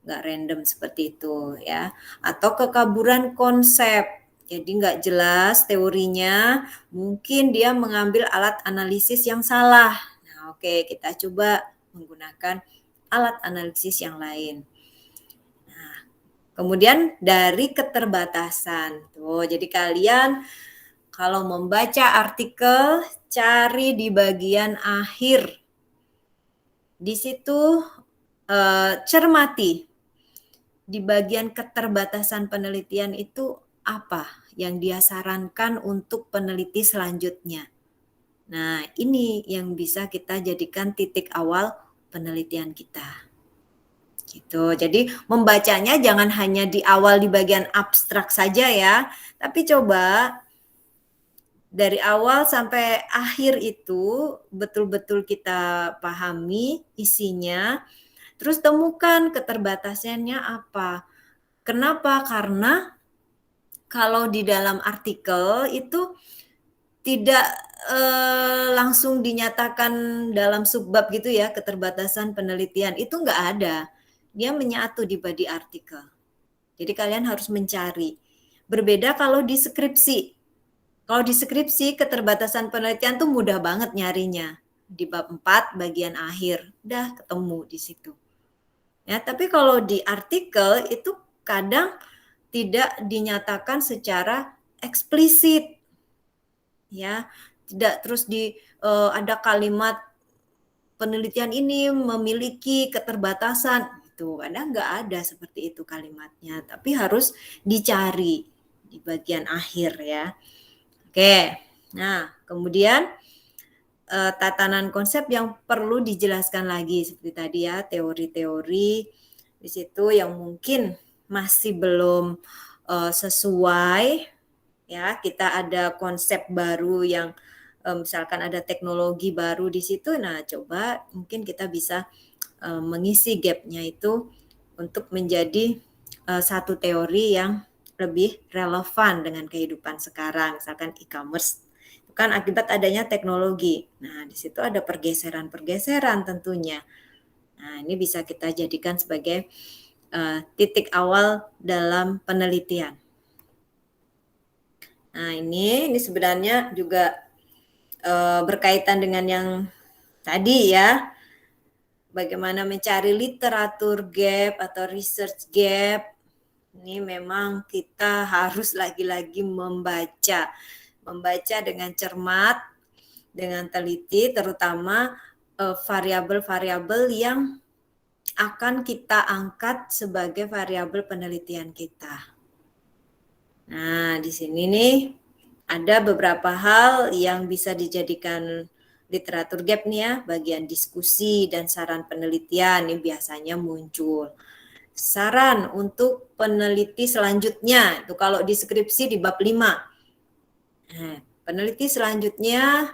nggak random seperti itu ya. Atau kekaburan konsep. Jadi nggak jelas teorinya, mungkin dia mengambil alat analisis yang salah. Nah, oke, kita coba menggunakan alat analisis yang lain. Nah, kemudian dari keterbatasan. Tuh, jadi kalian kalau membaca artikel, cari di bagian akhir. Di situ cermati di bagian keterbatasan penelitian itu apa yang dia sarankan untuk peneliti selanjutnya. Nah, ini yang bisa kita jadikan titik awal penelitian kita. Gitu. Jadi membacanya jangan hanya di awal di bagian abstrak saja ya, tapi coba dari awal sampai akhir itu betul-betul kita pahami isinya, terus temukan keterbatasannya apa. Kenapa? Karena kalau di dalam artikel itu tidak langsung dinyatakan dalam subbab gitu ya, keterbatasan penelitian, itu nggak ada. Dia menyatu di body artikel. Jadi kalian harus mencari. Berbeda kalau di skripsi. Kalau di skripsi, keterbatasan penelitian tuh mudah banget nyarinya. Di bab 4 bagian akhir, udah ketemu di situ. Ya, tapi kalau di artikel itu kadang tidak dinyatakan secara eksplisit. Ya, tidak terus ada kalimat penelitian ini memiliki keterbatasan itu kadang nggak ada seperti itu kalimatnya, tapi harus dicari di bagian akhir ya. Oke, nah kemudian tatanan konsep yang perlu dijelaskan lagi seperti tadi ya, teori-teori di situ yang mungkin masih belum sesuai ya, kita ada konsep baru yang misalkan ada teknologi baru di situ, nah coba mungkin kita bisa mengisi gap-nya itu untuk menjadi satu teori yang lebih relevan dengan kehidupan sekarang, misalkan e-commerce itu kan akibat adanya teknologi. Nah, di situ ada pergeseran-pergeseran tentunya. Nah, ini bisa kita jadikan sebagai titik awal dalam penelitian. Nah, ini sebenarnya juga berkaitan dengan yang tadi ya, bagaimana mencari literatur gap atau research gap. Ini memang kita harus lagi-lagi membaca dengan cermat dengan teliti, terutama variabel-variabel yang akan kita angkat sebagai variabel penelitian kita. Nah, di sini nih ada beberapa hal yang bisa dijadikan literatur gap nih ya, bagian diskusi dan saran penelitian ini biasanya muncul. Saran untuk peneliti selanjutnya, itu kalau di skripsi di bab 5. Nah, peneliti selanjutnya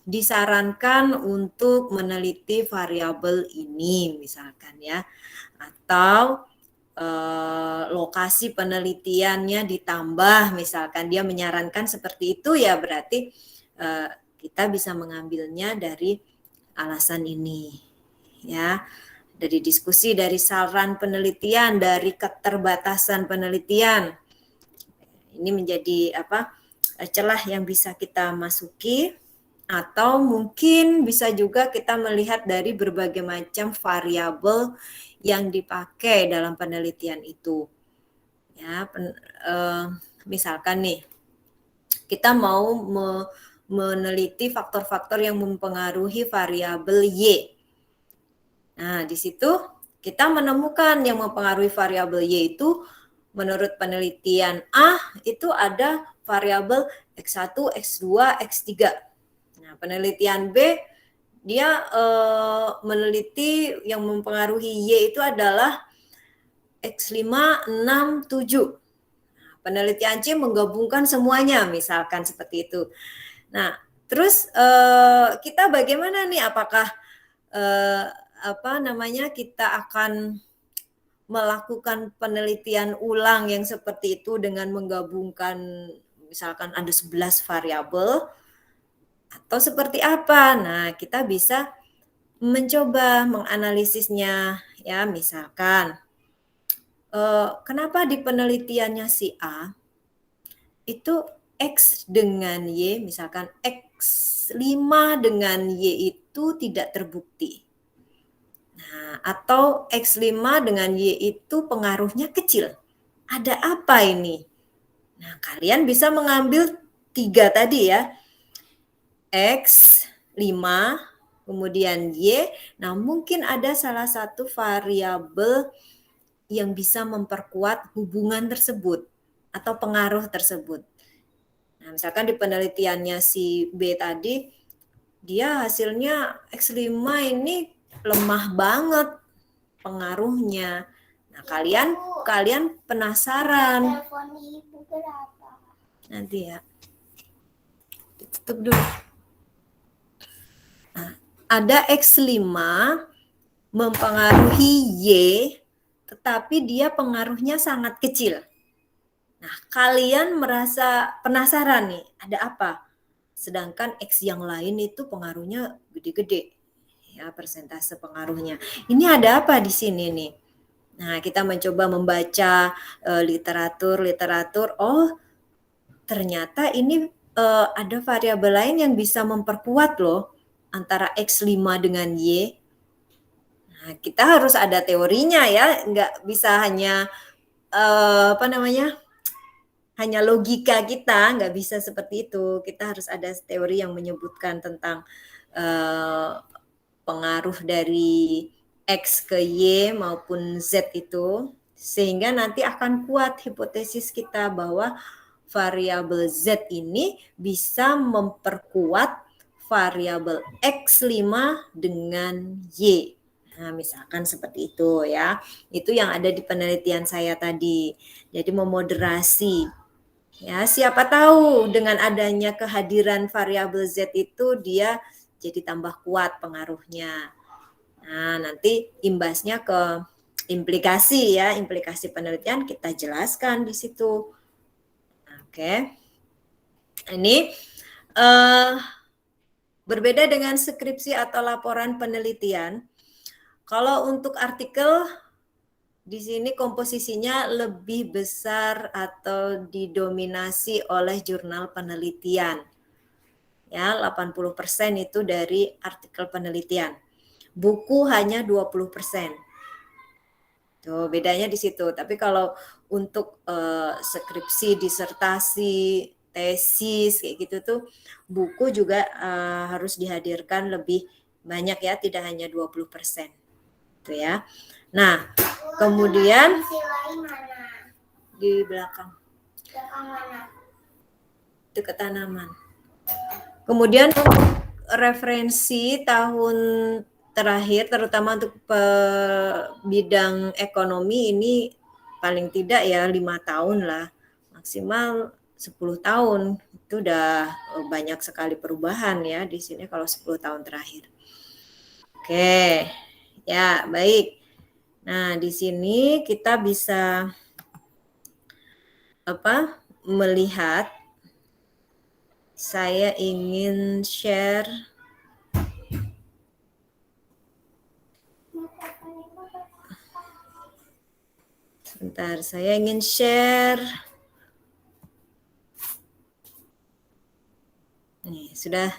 disarankan untuk meneliti variabel ini misalkan ya, atau lokasi penelitiannya ditambah, misalkan dia menyarankan seperti itu ya, berarti kita bisa mengambilnya dari alasan ini ya, dari diskusi, dari saran penelitian, dari keterbatasan penelitian. Ini menjadi celah yang bisa kita masuki, atau mungkin bisa juga kita melihat dari berbagai macam variabel yang dipakai dalam penelitian itu. Ya, misalkan nih, kita mau meneliti faktor-faktor yang mempengaruhi variabel Y. Nah, di situ kita menemukan yang mempengaruhi variabel Y itu menurut penelitian A itu ada variabel X1, X2, X3. Nah, penelitian B dia meneliti yang mempengaruhi Y itu adalah X5, 6, 7. Nah, penelitian C menggabungkan semuanya, misalkan seperti itu. Nah, terus kita bagaimana nih? Apakah kita akan melakukan penelitian ulang yang seperti itu dengan menggabungkan misalkan ada 11 variabel atau seperti apa? Nah, kita bisa mencoba menganalisisnya ya, misalkan kenapa di penelitiannya si A itu X dengan Y, misalkan X5 dengan Y itu tidak terbukti. Nah, atau X5 dengan Y itu pengaruhnya kecil. Ada apa ini? Nah, kalian bisa mengambil 3 tadi ya. X5, kemudian Y. Nah, mungkin ada salah satu variabel yang bisa memperkuat hubungan tersebut atau pengaruh tersebut. Nah, misalkan di penelitiannya si B tadi, dia hasilnya X5 ini lemah banget pengaruhnya. Nah, kalian penasaran. Telepon ibu berapa? Nanti ya. Tutup dulu. Nah, ada X5 mempengaruhi Y, tetapi dia pengaruhnya sangat kecil. Nah, kalian merasa penasaran nih, ada apa? Sedangkan X yang lain itu pengaruhnya gede-gede. Ya, persentase pengaruhnya. Ini ada apa di sini nih? Nah, kita mencoba membaca literatur. Oh, ternyata ini ada variabel lain yang bisa memperkuat loh antara X5 dengan Y. Nah, kita harus ada teorinya ya, nggak bisa hanya hanya logika kita, nggak bisa seperti itu. Kita harus ada teori yang menyebutkan tentang pengaruh dari X ke Y maupun Z itu, sehingga nanti akan kuat hipotesis kita bahwa variabel Z ini bisa memperkuat variabel X5 dengan Y. Nah, misalkan seperti itu ya. Itu yang ada di penelitian saya tadi. Jadi memoderasi. Ya, siapa tahu dengan adanya kehadiran variabel Z itu dia jadi tambah kuat pengaruhnya. Nah, nanti imbasnya ke implikasi ya, implikasi penelitian kita jelaskan di situ. Oke. Ini berbeda dengan skripsi atau laporan penelitian. Kalau untuk artikel di sini komposisinya lebih besar atau didominasi oleh jurnal penelitian. Ya, 80% itu dari artikel penelitian. Buku hanya 20%. Tuh, bedanya di situ. Tapi kalau untuk skripsi, disertasi, tesis kayak gitu tuh buku juga harus dihadirkan lebih banyak ya, tidak hanya 20%. Itu ya. Nah, kemudian di belakang. Belakang mana? Dekat tanaman. Kemudian referensi tahun terakhir, terutama untuk bidang ekonomi ini paling tidak ya 5 tahun lah, maksimal 10 tahun. Itu udah banyak sekali perubahan ya di sini kalau 10 tahun terakhir. Oke, ya baik. Nah di sini kita bisa melihat. Saya ingin share. Sebentar, saya ingin share. Nih, sudah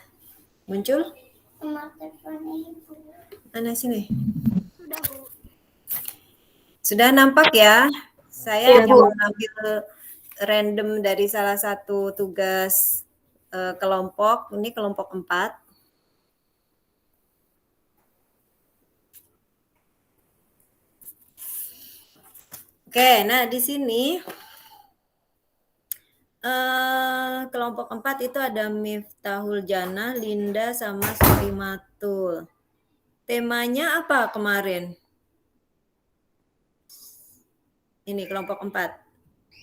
muncul? Mana sini? Sudah, Bu. Sudah nampak ya? Saya hanya mengambil random dari salah satu tugas kelompok. Ini kelompok 4. Oke, nah di sini kelompok 4 itu ada Miftahul Jannah, Linda, sama Soimatul. Temanya apa kemarin? Ini kelompok 4.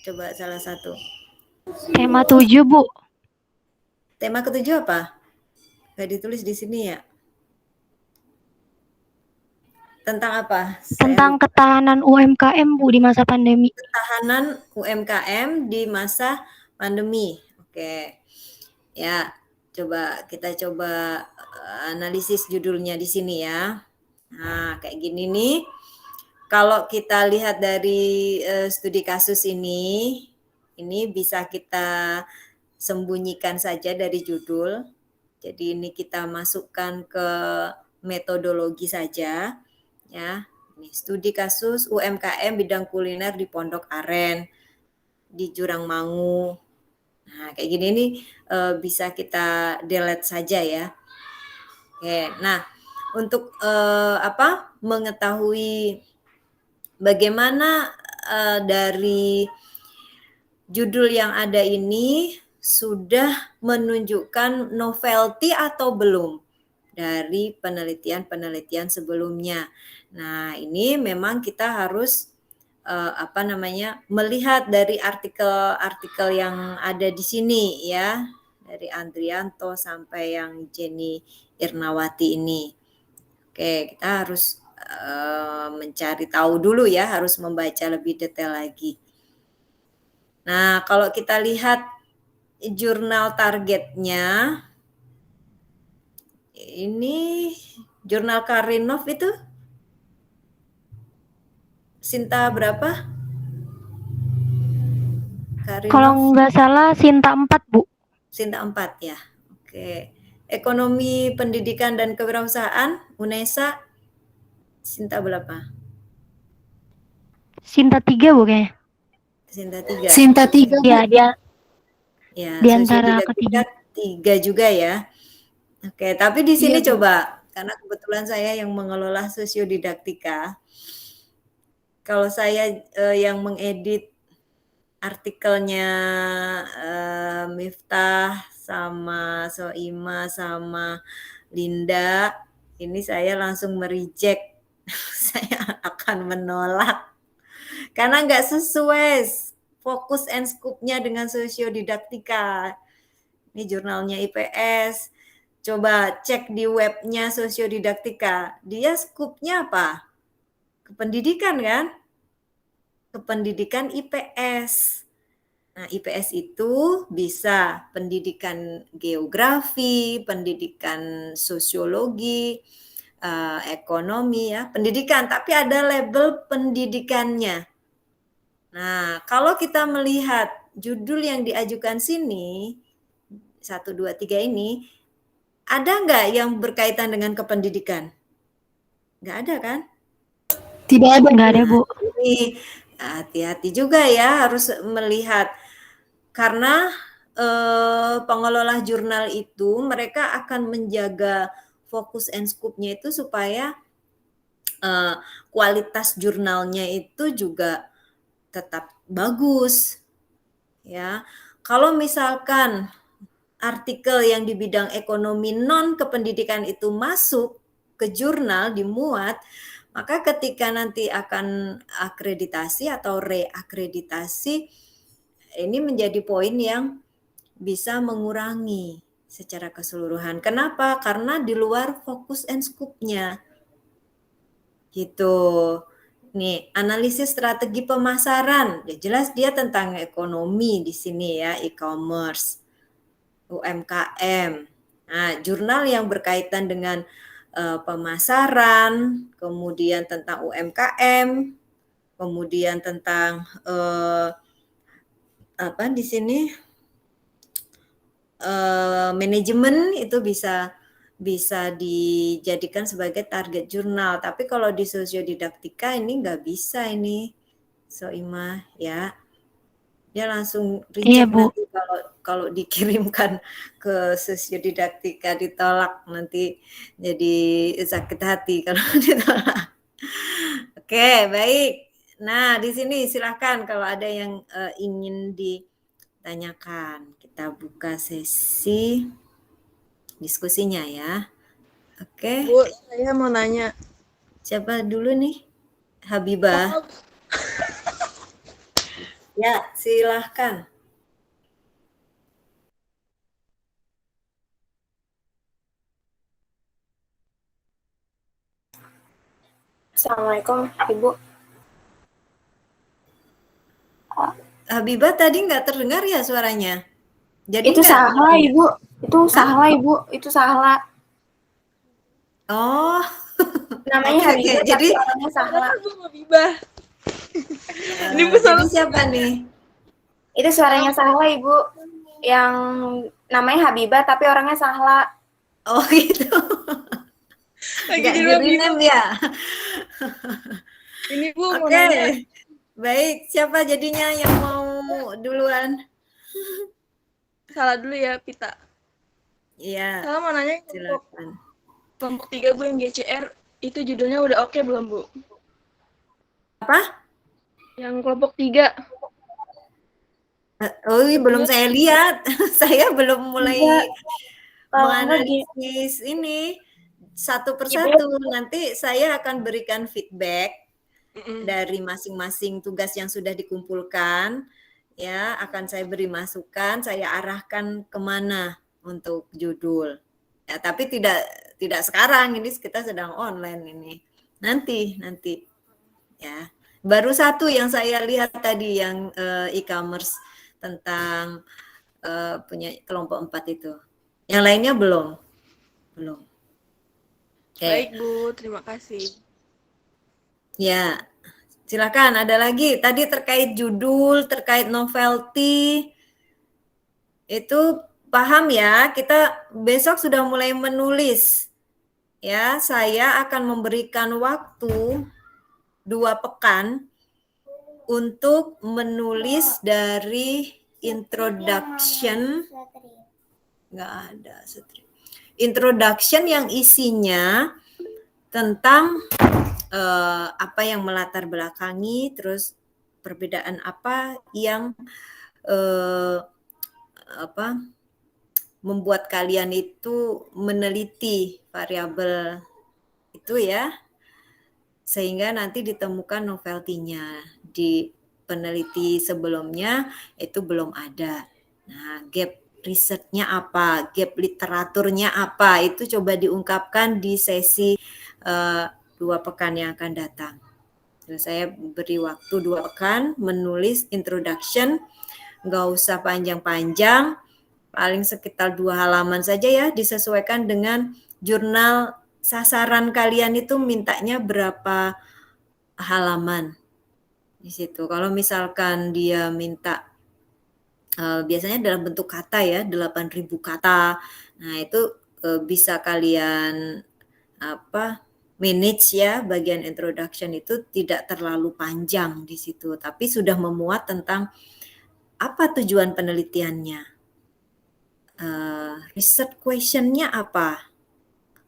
Coba salah satu. Tema 7, Bu. Tema ke-7 apa? Nggak ditulis di sini ya? Tentang apa? Tentang ketahanan UMKM, Bu, di masa pandemi. Ketahanan UMKM di masa pandemi. Oke. Ya, kita coba analisis judulnya di sini ya. Nah, kayak gini nih. Kalau kita lihat dari studi kasus ini bisa kita sembunyikan saja dari judul. Jadi ini kita masukkan ke metodologi saja ya. Ini studi kasus UMKM bidang kuliner di Pondok Aren di Jurang Mangu. Nah, kayak gini nih bisa kita delete saja ya. Oke, nah untuk mengetahui bagaimana dari judul yang ada ini sudah menunjukkan novelty atau belum dari penelitian-penelitian sebelumnya. Nah, ini memang kita harus melihat dari artikel-artikel yang ada di sini ya, dari Andrianto sampai yang Jenny Irnawati ini. Oke, kita harus mencari tahu dulu ya, harus membaca lebih detail lagi. Nah, kalau kita lihat jurnal targetnya, ini jurnal Karinov itu Sinta berapa? Karinov. Kalau nggak salah Sinta 4, Bu. Sinta 4 ya. Oke. Ekonomi Pendidikan dan Kewirausahaan UNESA Sinta berapa? Sinta 3, Bu, kayaknya. Sinta 3. Sinta 3. Ya, dia ya, di antara ketiga. 3 juga ya. Oke, tapi di sini Iya, coba, karena kebetulan saya yang mengelola sosiodidaktika, kalau saya yang mengedit artikelnya Miftah sama Soima sama Linda, ini saya langsung mereject. Saya akan menolak karena nggak sesuai fokus and scope-nya dengan sosiodidaktika. Ini jurnalnya IPS. Coba cek di webnya sosiodidaktika. Dia scope-nya apa? Kependidikan kan? Kependidikan IPS. Nah, IPS itu bisa pendidikan geografi, pendidikan sosiologi, ekonomi ya, pendidikan, tapi ada label pendidikannya. Nah, kalau kita melihat judul yang diajukan sini, 1, 2, 3 ini, ada nggak yang berkaitan dengan kependidikan? Nggak ada kan? Tidak ada. Nggak ada, Bu. Ini hati-hati juga ya, harus melihat. Karena pengelola jurnal itu mereka akan menjaga fokus and scope-nya itu supaya kualitas jurnalnya itu juga tetap bagus, ya. Kalau misalkan artikel yang di bidang ekonomi non kependidikan itu masuk ke jurnal, dimuat, maka ketika nanti akan akreditasi atau reakreditasi, ini menjadi poin yang bisa mengurangi secara keseluruhan. Kenapa? Karena di luar fokus and scope-nya. Gitu. Nih, analisis strategi pemasaran. Ya jelas dia tentang ekonomi di sini ya, e-commerce, UMKM. Nah, jurnal yang berkaitan dengan pemasaran, kemudian tentang UMKM, kemudian tentang apa di sini manajemen itu bisa dijadikan sebagai target jurnal. Tapi kalau di sosiodidaktika ini nggak bisa ini, Soima ya. Dia langsung Iya, reject Bu. nanti kalau dikirimkan ke sosiodidaktika ditolak nanti jadi sakit hati kalau ditolak. Oke, baik. Nah, di sini silakan kalau ada yang ingin ditanyakan. Kita buka sesi diskusinya ya. Oke. Bu, saya mau nanya. Siapa dulu nih? Habibah. Ya, silahkan. Assalamualaikum, Ibu. Habibah tadi nggak terdengar ya suaranya? Jadi Itu nggak? salah, Ibu. Itu salah, Ibu. Itu salah. Oh, Namanya oke, Habibah, oke. Jadi tapi orangnya salah. Bu Habibah. Ini Bu jadi salah. siapa nih? Itu suaranya salah, Ibu. Yang namanya Habibah, tapi orangnya salah. Oh gitu. Lagi Nggak di di webinar. rename ya? Ini Bu mau Oke. nanya. Baik, siapa jadinya yang mau duluan? Salah dulu ya, Pita. Iya, Salah mau nanya silakan. kelompok 3 Bu yang GCR itu judulnya udah oke belum Bu? Apa? Yang kelompok 3. Oh, belum saya lihat. Saya belum mulai menganalisis ini satu persatu. Nanti saya akan berikan feedback dari masing-masing tugas yang sudah dikumpulkan. Ya, akan saya beri masukan, saya arahkan kemana untuk judul. Ya, tapi tidak sekarang, ini kita sedang online ini. Nanti ya. Baru satu yang saya lihat tadi yang e-commerce tentang punya kelompok 4 itu. Yang lainnya belum. Oke. Baik Bu, terima kasih. Ya, silakan ada lagi. Tadi terkait judul, terkait novelty, itu paham ya, kita besok sudah mulai menulis. Ya, saya akan memberikan waktu 2 pekan untuk menulis dari introduction. Nggak ada. Introduction yang isinya tentang apa yang melatar belakangi, terus perbedaan apa yang membuat kalian itu meneliti variabel itu ya, sehingga nanti ditemukan novelty-nya. Di peneliti sebelumnya itu belum ada. Nah, gap risetnya apa, gap literaturnya apa, itu coba diungkapkan di sesi 2 pekan yang akan datang. Terus saya beri waktu 2 pekan menulis introduction, nggak usah panjang-panjang, paling sekitar 2 halaman saja ya, disesuaikan dengan jurnal sasaran kalian itu mintanya berapa halaman di situ. Kalau misalkan dia minta biasanya dalam bentuk kata ya, 8.000 kata. Nah, itu bisa kalian manage ya, bagian introduction itu tidak terlalu panjang di situ, tapi sudah memuat tentang apa tujuan penelitiannya. Research question-nya apa,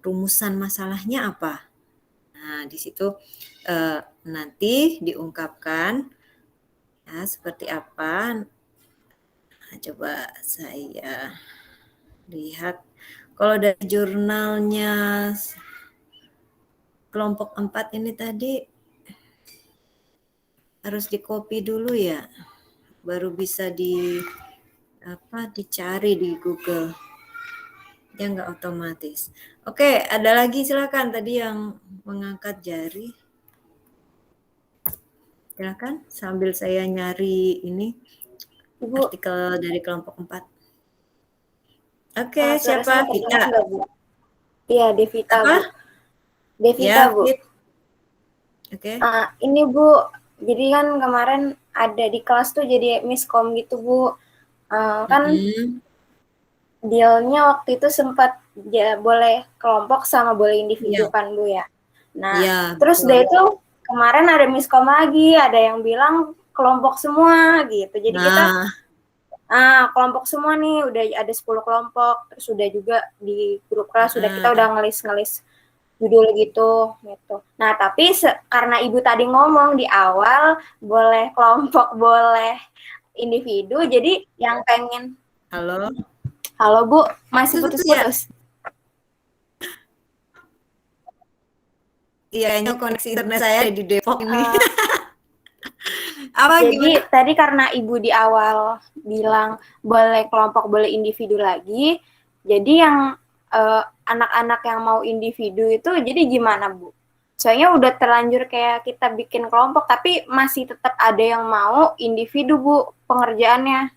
rumusan masalahnya apa. Nah, di situ nanti diungkapkan ya seperti apa. Nah, coba saya lihat. Kalau dari jurnalnya kelompok 4 ini tadi harus di-copy dulu ya, baru bisa dicari di Google. Ya nggak otomatis. Oke, ada lagi silakan tadi yang mengangkat jari. Silakan sambil saya nyari ini Ibu, artikel dari kelompok 4. Oke, suara saya siapa? terdengar Vita. nggak, Bu? Iya, Devita, Apa? Bu. Devita, Ya, Bu. Fit. Oke. Ini, Bu, jadi kan kemarin ada di kelas tuh jadi miskom gitu, Bu. Kan Mhm. dealnya waktu itu sempat boleh kelompok sama boleh individu Iya. kan, Bu ya. Nah, Iya, terus betul. udah itu kemarin ada miskom lagi, ada yang bilang kelompok semua gitu. Jadi kita kelompok semua nih, udah ada 10 kelompok, terus udah juga di grup kelas kita udah ngelis judul gitu. Nah, tapi karena Ibu tadi ngomong di awal boleh kelompok, boleh individu, jadi yang pengen Halo, Bu, masih Putus-putus ya? putus-putus. Iya, kayaknya koneksi internet saya di Depok ini. Apa Jadi gimana? tadi karena Ibu di awal bilang boleh kelompok, boleh individu lagi, jadi yang anak-anak yang mau individu itu jadi gimana, Bu? Soalnya udah terlanjur kayak kita bikin kelompok, tapi masih tetap ada yang mau individu, Bu, pengerjaannya.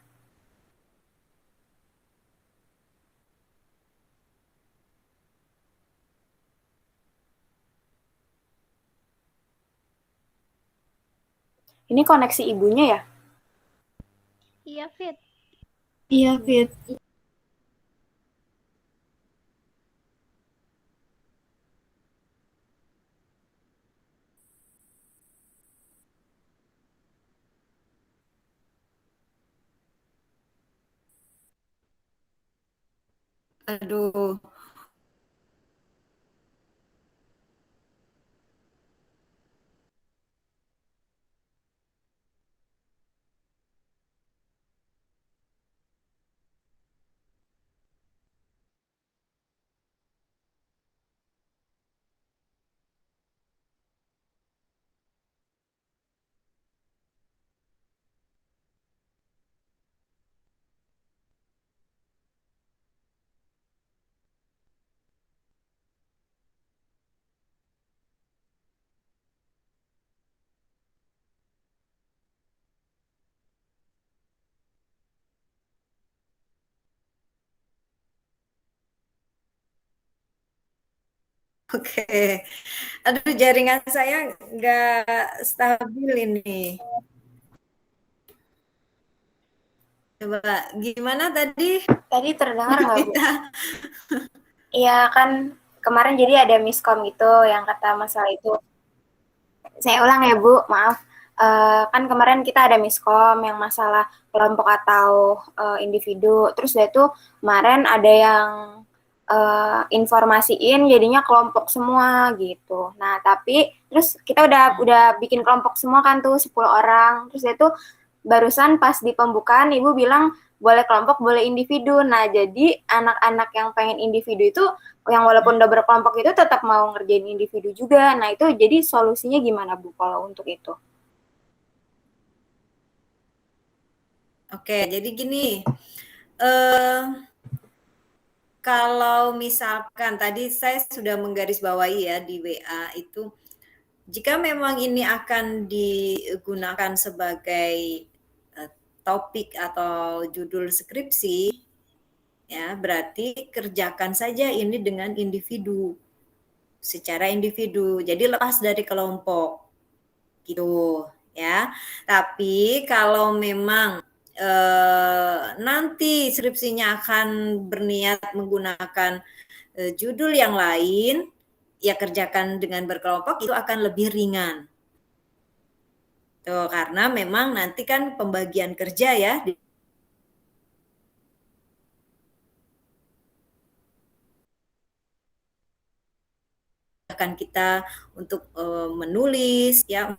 Ini koneksi ibunya ya? Iya, Fit. Iya, Fit. Aduh. Oke. Aduh, jaringan saya nggak stabil ini. Coba gimana tadi? Tadi terdengar nggak, Bu? Vita? Iya, kan kemarin jadi ada miskom gitu yang kata masalah itu. Saya ulang ya, Bu, maaf. Kan kemarin kita ada miskom yang masalah kelompok atau individu. Terus dia tuh kemarin ada yang informasiin jadinya kelompok semua gitu. Nah, tapi terus kita udah bikin kelompok semua kan tuh 10 orang. Terus dia tuh barusan pas di pembukaan Ibu bilang boleh kelompok, boleh individu. Nah, jadi anak-anak yang pengen individu itu yang walaupun udah berkelompok itu tetap mau ngerjain individu juga. Nah, itu jadi solusinya gimana, Bu, kalau untuk itu? Oke, jadi gini, kalau misalkan tadi saya sudah menggarisbawahi ya di WA itu, jika memang ini akan digunakan sebagai topik atau judul skripsi, ya berarti kerjakan saja ini dengan individu, secara individu. Jadi lepas dari kelompok, gitu ya. Tapi kalau memang nanti skripsinya akan berniat menggunakan judul yang lain, ya kerjakan dengan berkelompok itu akan lebih ringan. Tuh, karena memang nanti kan pembagian kerja ya memudahkan kita untuk menulis, ya,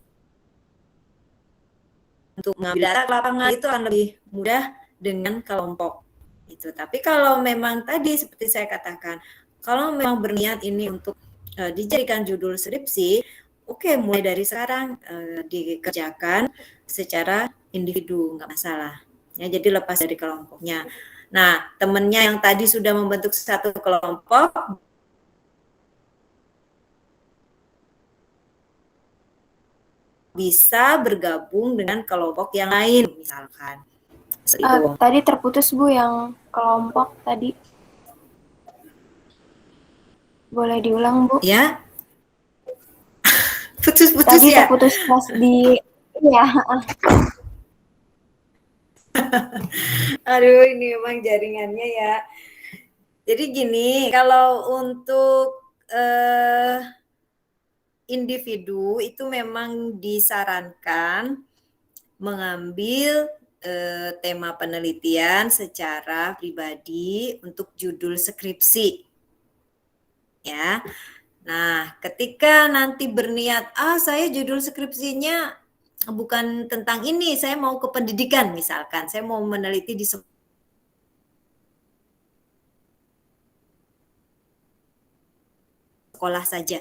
untuk mengambil data ke lapangan itu akan lebih mudah dengan kelompok. Itu. Tapi kalau memang tadi seperti saya katakan, kalau memang berniat ini untuk dijadikan judul skripsi, oke, mulai dari sekarang dikerjakan secara individu, nggak masalah. Ya, jadi lepas dari kelompoknya. Nah, temennya yang tadi sudah membentuk satu kelompok, bisa bergabung dengan kelompok yang lain, misalkan. Tadi terputus Bu yang kelompok tadi. Boleh diulang Bu? Ya, putus-putus Tadi ya. terputus pas di, ya. Aduh, ini memang jaringannya ya. Jadi gini, kalau untuk individu itu memang disarankan mengambil tema penelitian secara pribadi untuk judul skripsi. Ya. Nah, ketika nanti berniat, saya judul skripsinya bukan tentang ini, saya mau ke pendidikan misalkan, saya mau meneliti di sekolah saja.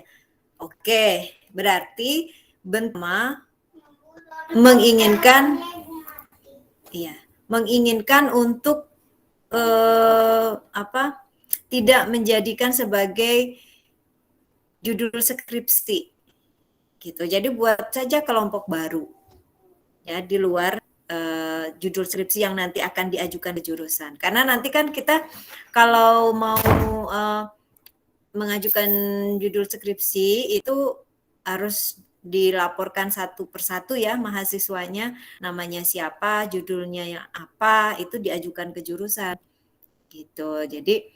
Oke, berarti bentuk menginginkan untuk tidak menjadikan sebagai judul skripsi gitu. Jadi buat saja kelompok baru ya di luar judul skripsi yang nanti akan diajukan ke jurusan. Karena nanti kan kita kalau mau mengajukan judul skripsi itu harus dilaporkan satu persatu ya mahasiswanya, namanya siapa, judulnya yang apa, itu diajukan ke jurusan gitu. Jadi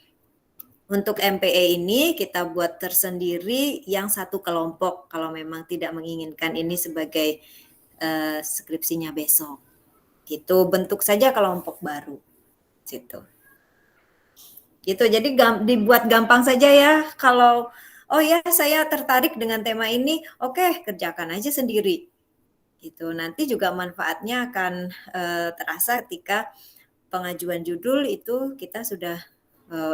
untuk MPE ini kita buat tersendiri yang satu kelompok kalau memang tidak menginginkan ini sebagai skripsinya besok. Gitu, bentuk saja kelompok baru. Situ. Gitu, jadi dibuat gampang saja ya. Kalau oh ya saya tertarik dengan tema ini, oke, kerjakan aja sendiri. Gitu. Nanti juga manfaatnya akan terasa ketika pengajuan judul itu kita sudah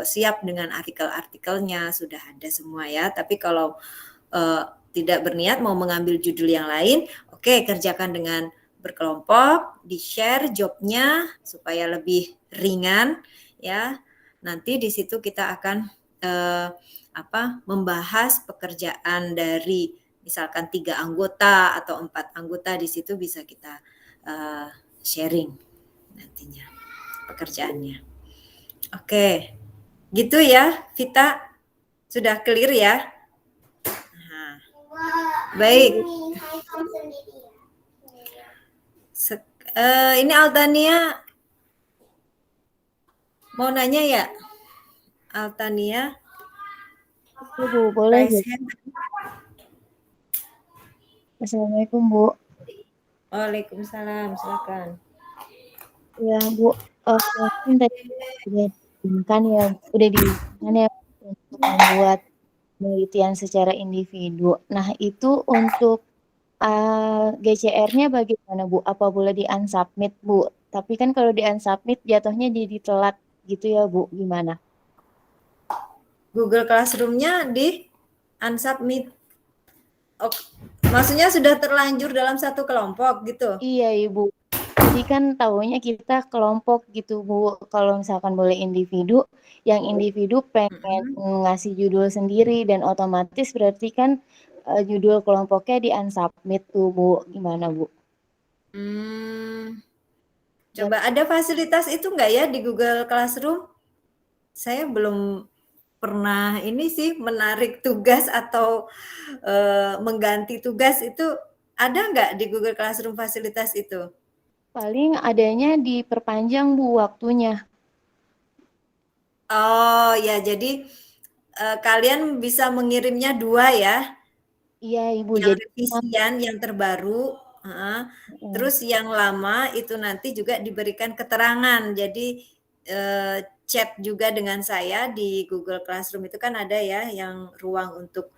siap dengan artikel-artikelnya, sudah ada semua ya. Tapi kalau tidak berniat mau mengambil judul yang lain, oke, kerjakan dengan berkelompok, di-share jobnya supaya lebih ringan ya. Nanti di situ kita akan membahas pekerjaan dari misalkan 3 anggota atau 4 anggota, di situ bisa kita sharing nantinya pekerjaannya. Oke, gitu ya, Vita. Sudah clear ya? Nah, baik. Ini Altania mau nanya ya? Altania? Bu, boleh Bu. Assalamualaikum Bu. Waalaikumsalam, silakan. Ya Bu, mungkin tadi udah diinginkan ya untuk membuat penelitian secara individu. Nah itu untuk GCR-nya bagaimana Bu? Apa boleh di-unsubmit Bu? Tapi kan kalau di-unsubmit jatuhnya jadi telat gitu ya Bu, gimana? Google Classroom-nya di unsubmit. Oh, maksudnya sudah terlanjur dalam satu kelompok gitu? Iya Ibu. Jadi kan tahunya kita kelompok gitu Bu. Kalau misalkan boleh individu, yang individu pengen ngasih judul sendiri dan otomatis berarti kan judul kelompoknya di unsubmit tuh Bu. Gimana Bu? Coba ada fasilitas itu enggak ya di Google Classroom? Saya belum pernah ini sih menarik tugas atau mengganti tugas itu ada nggak di Google Classroom fasilitas itu? Paling adanya diperpanjang Bu waktunya. Oh ya, jadi kalian bisa mengirimnya 2 ya? Iya Ibu. Yang Jadi revisian yang terbaru, terus yang lama itu nanti juga diberikan keterangan. Jadi chat juga dengan saya di Google Classroom itu kan ada ya yang ruang untuk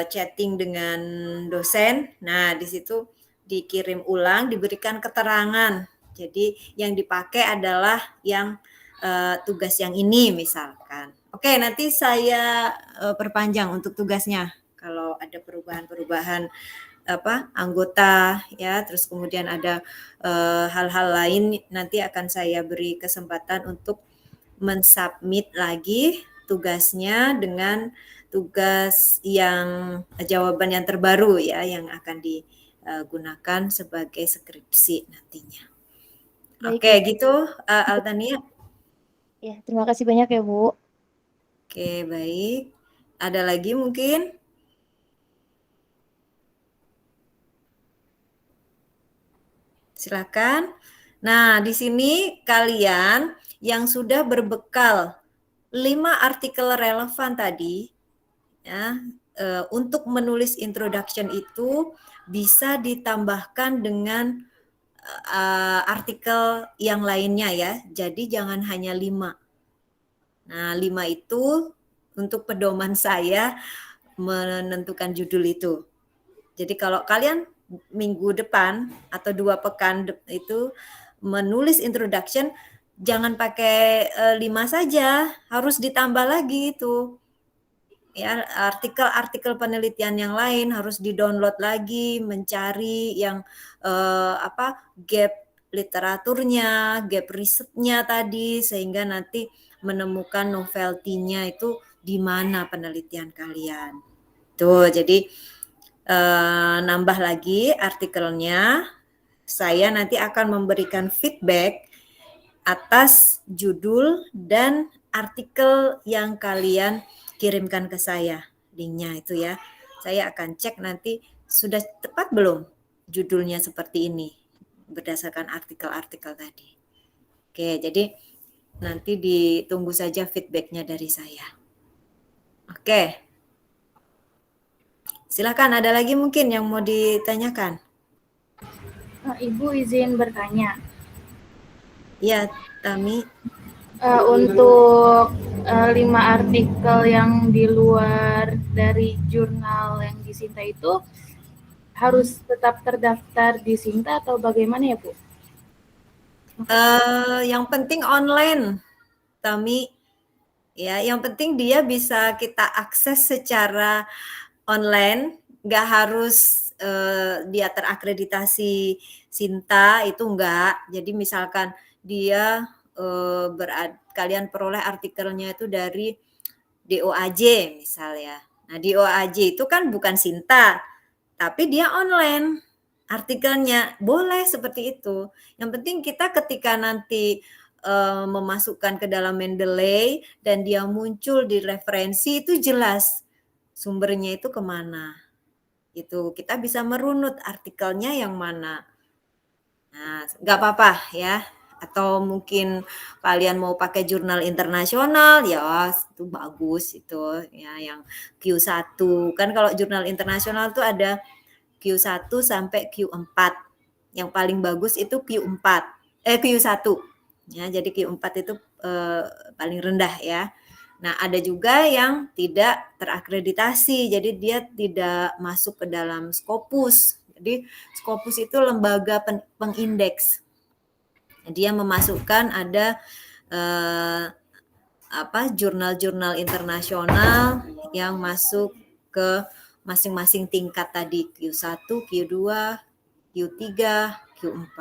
chatting dengan dosen. Nah, di situ dikirim ulang, diberikan keterangan. Jadi yang dipakai adalah yang tugas yang ini misalkan. Oke, nanti saya perpanjang untuk tugasnya. Kalau ada perubahan-perubahan anggota ya, terus kemudian ada hal-hal lain, nanti akan saya beri kesempatan untuk mensubmit lagi tugasnya dengan tugas yang jawaban yang terbaru ya, yang akan digunakan sebagai skripsi nantinya. Baik, Oke, gitu Altania. Ya, terima kasih banyak ya Bu. Oke, baik. Ada lagi mungkin? Silakan. Nah, di sini kalian yang sudah berbekal 5 artikel relevan tadi, ya, untuk menulis introduction itu bisa ditambahkan dengan artikel yang lainnya ya. Jadi jangan hanya 5. Nah, 5 itu untuk pedoman saya menentukan judul itu. Jadi kalau kalian minggu depan atau 2 pekan itu menulis introduction, jangan pakai 5 saja, harus ditambah lagi itu. Ya, artikel-artikel penelitian yang lain harus di-download lagi, mencari yang gap literaturnya, gap risetnya tadi, sehingga nanti menemukan novelty-nya itu di mana penelitian kalian. Tuh, jadi nambah lagi artikelnya. Saya nanti akan memberikan feedback atas judul dan artikel yang kalian kirimkan ke saya, linknya itu ya. Saya akan cek nanti sudah tepat belum judulnya seperti ini berdasarkan artikel-artikel tadi. Oke, jadi nanti ditunggu saja feedbacknya dari saya. Oke. Silakan, ada lagi mungkin yang mau ditanyakan? Ibu izin bertanya. Ya, Tami. Untuk 5 artikel yang di luar dari jurnal yang di Sinta itu harus tetap terdaftar di Sinta atau bagaimana ya Bu? Yang penting online, Tami. Ya, yang penting dia bisa kita akses secara online, nggak harus dia terakreditasi Sinta, itu enggak. Jadi misalkan dia kalian peroleh artikelnya itu dari DOAJ misalnya. Nah, DOAJ itu kan bukan Sinta, tapi dia online artikelnya, boleh seperti itu. Yang penting kita ketika nanti memasukkan ke dalam Mendeley dan dia muncul di referensi itu jelas sumbernya itu kemana. Itu kita bisa merunut artikelnya yang mana. Nah, nggak apa-apa ya. Atau mungkin kalian mau pakai jurnal internasional, ya itu bagus itu ya, yang Q1. Kan kalau jurnal internasional tuh ada Q1 sampai Q4. Yang paling bagus itu Q1. Ya, jadi Q4 itu paling rendah ya. Nah, ada juga yang tidak terakreditasi, jadi dia tidak masuk ke dalam Scopus. Jadi Scopus itu lembaga pengindeks. Dia memasukkan ada jurnal-jurnal internasional yang masuk ke masing-masing tingkat tadi, Q1, Q2, Q3, Q4.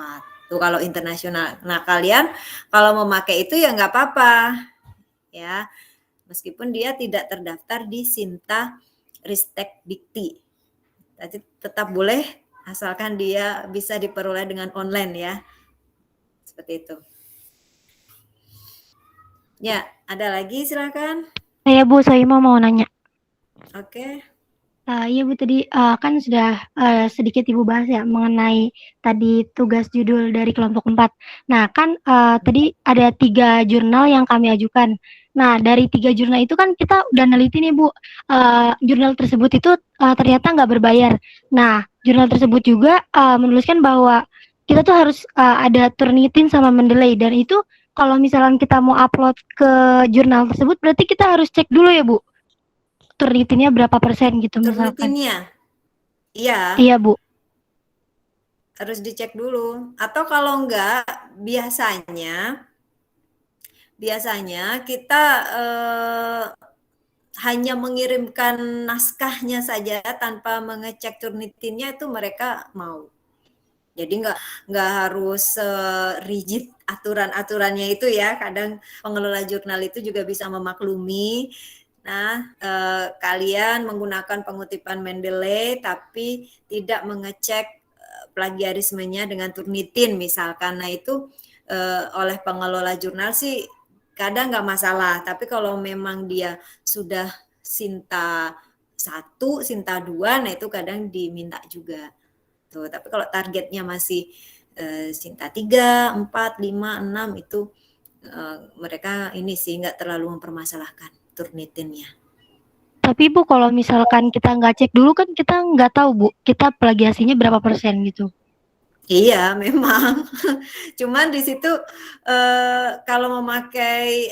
Tuh kalau internasional. Nah, kalian kalau memakai itu ya nggak apa-apa. Ya. Meskipun dia tidak terdaftar di Sinta Ristek Dikti. Tapi tetap boleh asalkan dia bisa diperoleh dengan online ya. Seperti itu. Ya, ada lagi silakan. Saya Bu, saya mau nanya. Oke. Iya Bu, tadi kan sudah sedikit Ibu bahas ya mengenai tadi tugas judul dari kelompok 4. Nah kan tadi ada 3 jurnal yang kami ajukan. Nah dari 3 jurnal itu kan kita udah neliti nih Bu, jurnal tersebut itu ternyata nggak berbayar. Nah jurnal tersebut juga menuliskan bahwa kita tuh harus ada Turnitin sama Mendeley, dan itu kalau misalkan kita mau upload ke jurnal tersebut berarti kita harus cek dulu ya Bu? turnitinnya berapa persen gitu misalkan. Turnitinnya, iya. Iya, Bu. Harus dicek dulu. Atau kalau enggak, biasanya kita hanya mengirimkan naskahnya saja tanpa mengecek turnitinnya, itu mereka mau. Jadi nggak harus rigid aturan-aturannya itu ya. Kadang pengelola jurnal itu juga bisa memaklumi. Nah, kalian menggunakan pengutipan Mendeley tapi tidak mengecek plagiarismenya dengan Turnitin misalkan. Nah, itu oleh pengelola jurnal sih kadang nggak masalah. Tapi kalau memang dia sudah Sinta 1, Sinta 2, nah itu kadang diminta juga. Tuh, tapi kalau targetnya masih Sinta 3, 4, 5, 6 itu mereka ini sih nggak terlalu mempermasalahkan Turnitinnya. Tapi Bu, kalau misalkan kita nggak cek dulu kan kita nggak tahu Bu, kita plagiasinya berapa persen gitu. Iya, memang. Cuman di situ kalau memakai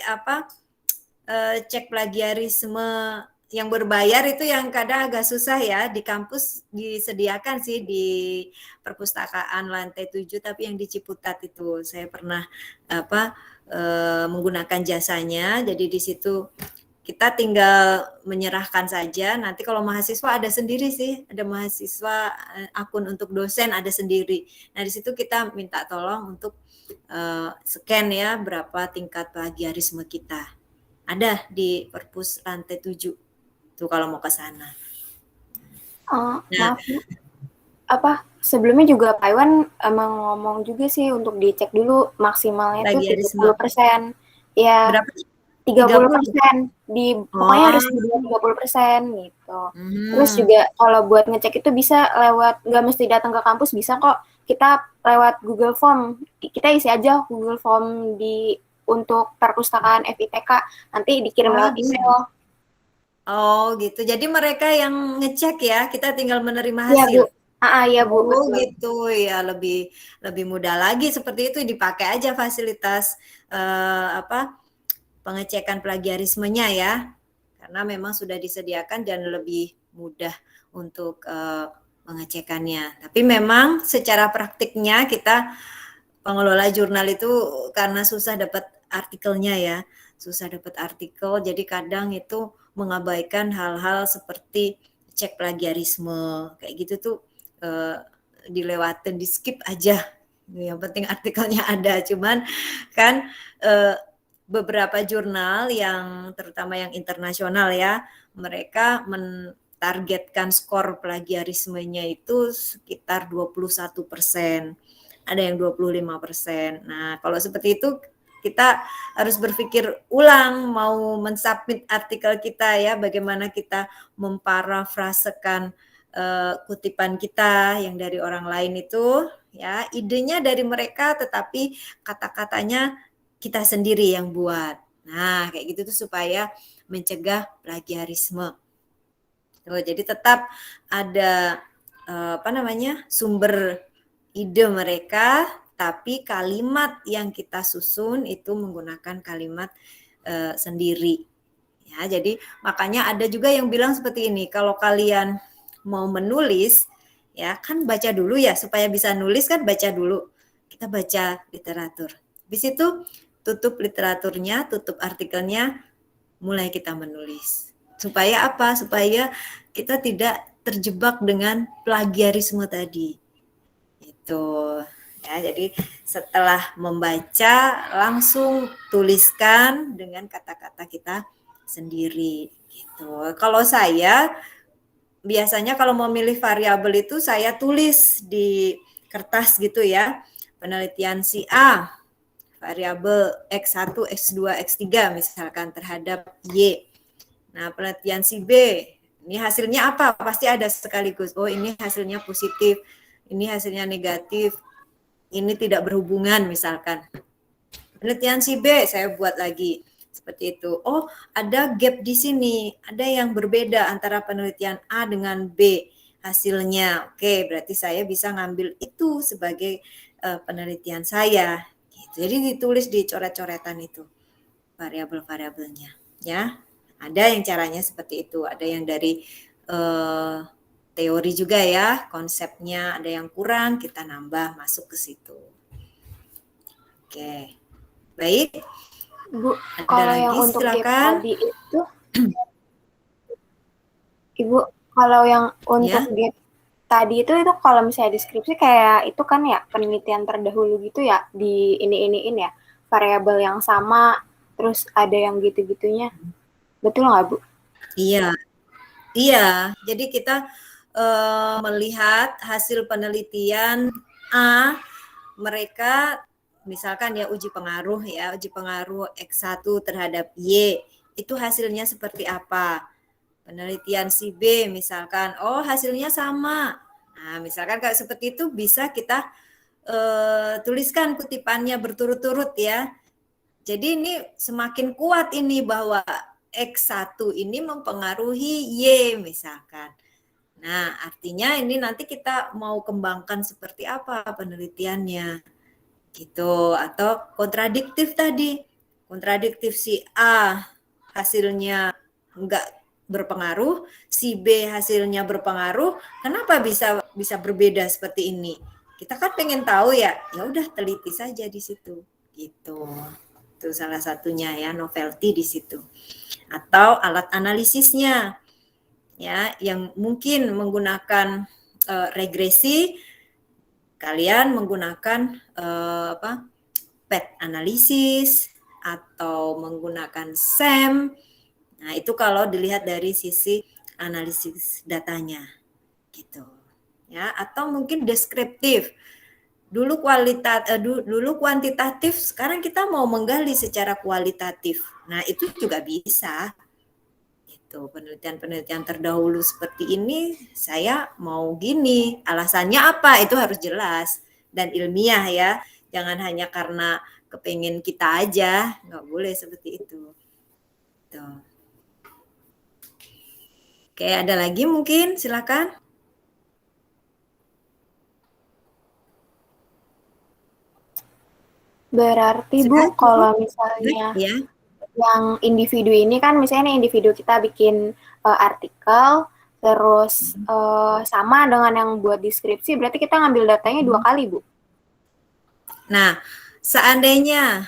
cek plagiarisme yang berbayar itu yang kadang agak susah ya. Di kampus disediakan sih di perpustakaan lantai 7, tapi yang di Ciputat itu saya pernah menggunakan jasanya. Jadi di situ kita tinggal menyerahkan saja. Nanti kalau mahasiswa ada sendiri sih, ada mahasiswa akun untuk dosen ada sendiri. Nah, di situ kita minta tolong untuk scan ya berapa tingkat plagiarisme kita. Ada di perpus lantai 7 tuh kalau mau ke sana. Maaf Bu, sebelumnya juga Pak Iwan emang ngomong juga sih untuk dicek dulu maksimalnya itu 30%. Ya, berapa? 30%. Pokoknya harus di 30% gitu. Terus juga kalau buat ngecek itu bisa lewat, nggak mesti datang ke kampus, bisa kok kita lewat Google Form. Kita isi aja Google Form untuk perpustakaan FIPK, nanti dikirim lewat email. Oh gitu. Jadi mereka yang ngecek ya, kita tinggal menerima hasil. Iya Bu. Iya Bu. Oh gitu ya, lebih mudah lagi seperti itu, dipakai aja fasilitas pengecekan plagiarismenya ya, karena memang sudah disediakan dan lebih mudah untuk pengecekannya. Tapi memang secara praktiknya kita pengelola jurnal itu karena susah dapat artikelnya ya, susah dapat artikel, jadi kadang itu mengabaikan hal-hal seperti cek plagiarisme kayak gitu tuh dilewatin, di skip aja. Yang penting artikelnya ada. Cuman kan beberapa jurnal yang terutama yang internasional ya, mereka mentargetkan skor plagiarismenya itu sekitar 21%. Ada yang 25%. Nah, kalau seperti itu kita harus berpikir ulang mau mensubmit artikel kita ya, bagaimana kita memparafrasekan kutipan kita yang dari orang lain itu ya, idenya dari mereka tetapi kata-katanya kita sendiri yang buat. Nah, kayak gitu tuh supaya mencegah plagiarisme. Tuh, jadi tetap ada sumber ide mereka, tapi kalimat yang kita susun itu menggunakan kalimat sendiri. Ya, jadi makanya ada juga yang bilang seperti ini, kalau kalian mau menulis, ya kan baca dulu ya, supaya bisa nulis kan baca dulu. Kita baca literatur. Habis itu tutup literaturnya, tutup artikelnya, mulai kita menulis. Supaya apa? Supaya kita tidak terjebak dengan plagiarisme tadi. Itu. Ya, jadi setelah membaca langsung tuliskan dengan kata-kata kita sendiri gitu. Kalau saya biasanya kalau mau milih variabel itu saya tulis di kertas gitu ya. Penelitian si A, variabel X1, X2, X3 misalkan terhadap Y. Nah, penelitian si B, ini hasilnya apa? Pasti ada sekaligus. Oh, ini hasilnya positif, ini hasilnya negatif, ini tidak berhubungan misalkan. Penelitian si B saya buat lagi seperti itu. Oh, ada gap di sini, ada yang berbeda antara penelitian A dengan B hasilnya. Oke, berarti saya bisa ngambil itu sebagai penelitian saya. Gitu. Jadi ditulis di coret-coretan itu variabel-variabelnya, ya. Ada yang caranya seperti itu, ada yang dari teori juga ya, konsepnya ada yang kurang, kita nambah masuk ke situ. Oke, baik. Bu, Ada kalau lagi, yang untuk gap silakan. tadi itu, Ibu, kalau yang untuk Ya. gap tadi itu kalau misalnya deskripsi kayak itu kan ya penelitian terdahulu gitu ya, di ini ya, variabel yang sama, terus ada yang gitu-gitunya. Betul nggak, Bu? Iya, iya. Jadi kita melihat hasil penelitian A, mereka misalkan ya uji pengaruh X1 terhadap Y, itu hasilnya seperti apa? Penelitian si B misalkan, oh hasilnya sama. Nah, misalkan kayak seperti itu bisa kita tuliskan kutipannya berturut-turut ya. Jadi ini semakin kuat ini bahwa X1 ini mempengaruhi Y misalkan. Nah, artinya ini nanti kita mau kembangkan seperti apa penelitiannya. Gitu, atau kontradiktif tadi. Kontradiktif si A hasilnya enggak berpengaruh, si B hasilnya berpengaruh. Kenapa bisa berbeda seperti ini? Kita kan pengen tahu ya. Ya udah teliti saja di situ. Gitu. Itu salah satunya ya, novelty di situ. Atau alat analisisnya ya yang mungkin menggunakan regresi, kalian menggunakan PET analisis atau menggunakan SEM. Nah, itu kalau dilihat dari sisi analisis datanya gitu. Ya, atau mungkin deskriptif. Dulu kuantitatif, sekarang kita mau menggali secara kualitatif. Nah, itu juga bisa. Penelitian-penelitian terdahulu seperti ini, saya mau gini, alasannya apa, itu harus jelas dan ilmiah ya, jangan hanya karena kepengen kita aja, nggak boleh seperti itu. Tuh. Oke, ada lagi mungkin, silakan. Berarti Bu, kalau misalnya ya, yang individu ini kan misalnya individu kita bikin artikel, terus sama dengan yang buat deskripsi, berarti kita ngambil datanya 2 kali, Bu? Nah, seandainya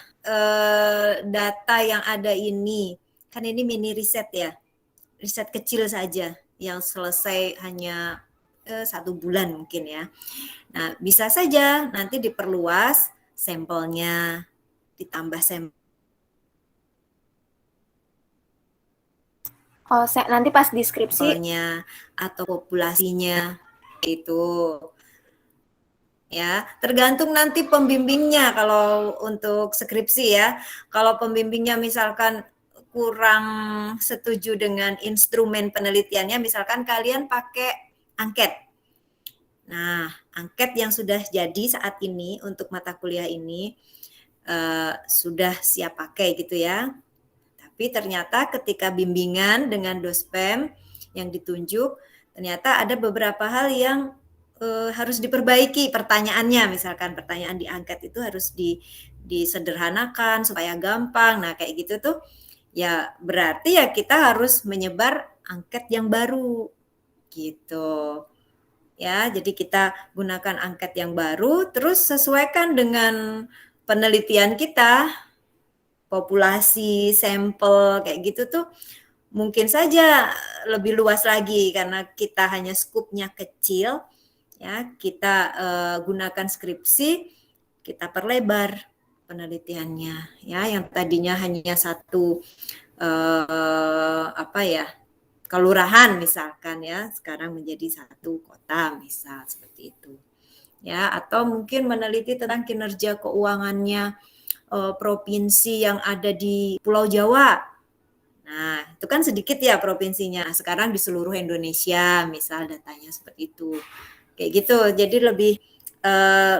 data yang ada ini, kan ini mini riset ya, riset kecil saja, yang selesai hanya 1 bulan mungkin ya. Nah, bisa saja nanti diperluas sampelnya, ditambah sampel. Oh, nanti pas deskripsi atau populasinya itu ya, tergantung nanti pembimbingnya kalau untuk skripsi ya. Kalau pembimbingnya misalkan kurang setuju dengan instrumen penelitiannya, misalkan kalian pakai angket. Nah, angket yang sudah jadi saat ini untuk mata kuliah ini sudah siap pakai gitu ya. Tapi ternyata ketika bimbingan dengan dospem yang ditunjuk, ternyata ada beberapa hal yang harus diperbaiki pertanyaannya. Misalkan pertanyaan di angket itu harus disederhanakan supaya gampang. Nah, kayak gitu tuh ya berarti ya kita harus menyebar angket yang baru gitu. Ya, jadi kita gunakan angket yang baru, terus sesuaikan dengan penelitian kita, populasi, sampel, kayak gitu tuh mungkin saja lebih luas lagi karena kita hanya skupnya kecil, ya kita gunakan skripsi, kita perlebar penelitiannya, ya yang tadinya hanya satu kelurahan misalkan ya, sekarang menjadi satu kota misal seperti itu, ya atau mungkin meneliti tentang kinerja keuangannya provinsi yang ada di Pulau Jawa. Nah, itu kan sedikit ya provinsinya. Sekarang di seluruh Indonesia, misal datanya seperti itu. Kayak gitu. Jadi lebih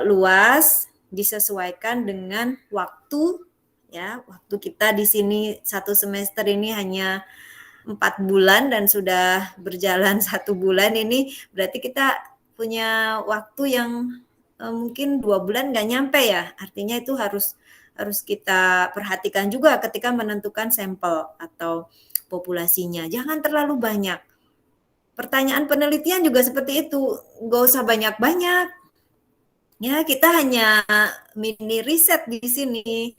luas, disesuaikan dengan waktu. Ya, waktu kita di sini 1 semester ini hanya 4 bulan dan sudah berjalan 1 bulan ini, berarti kita punya waktu yang mungkin 2 bulan nggak nyampe ya. Artinya itu harus harus kita perhatikan juga ketika menentukan sampel atau populasinya. Jangan terlalu banyak. Pertanyaan penelitian juga seperti itu, nggak usah banyak-banyak. Ya, kita hanya mini riset di sini.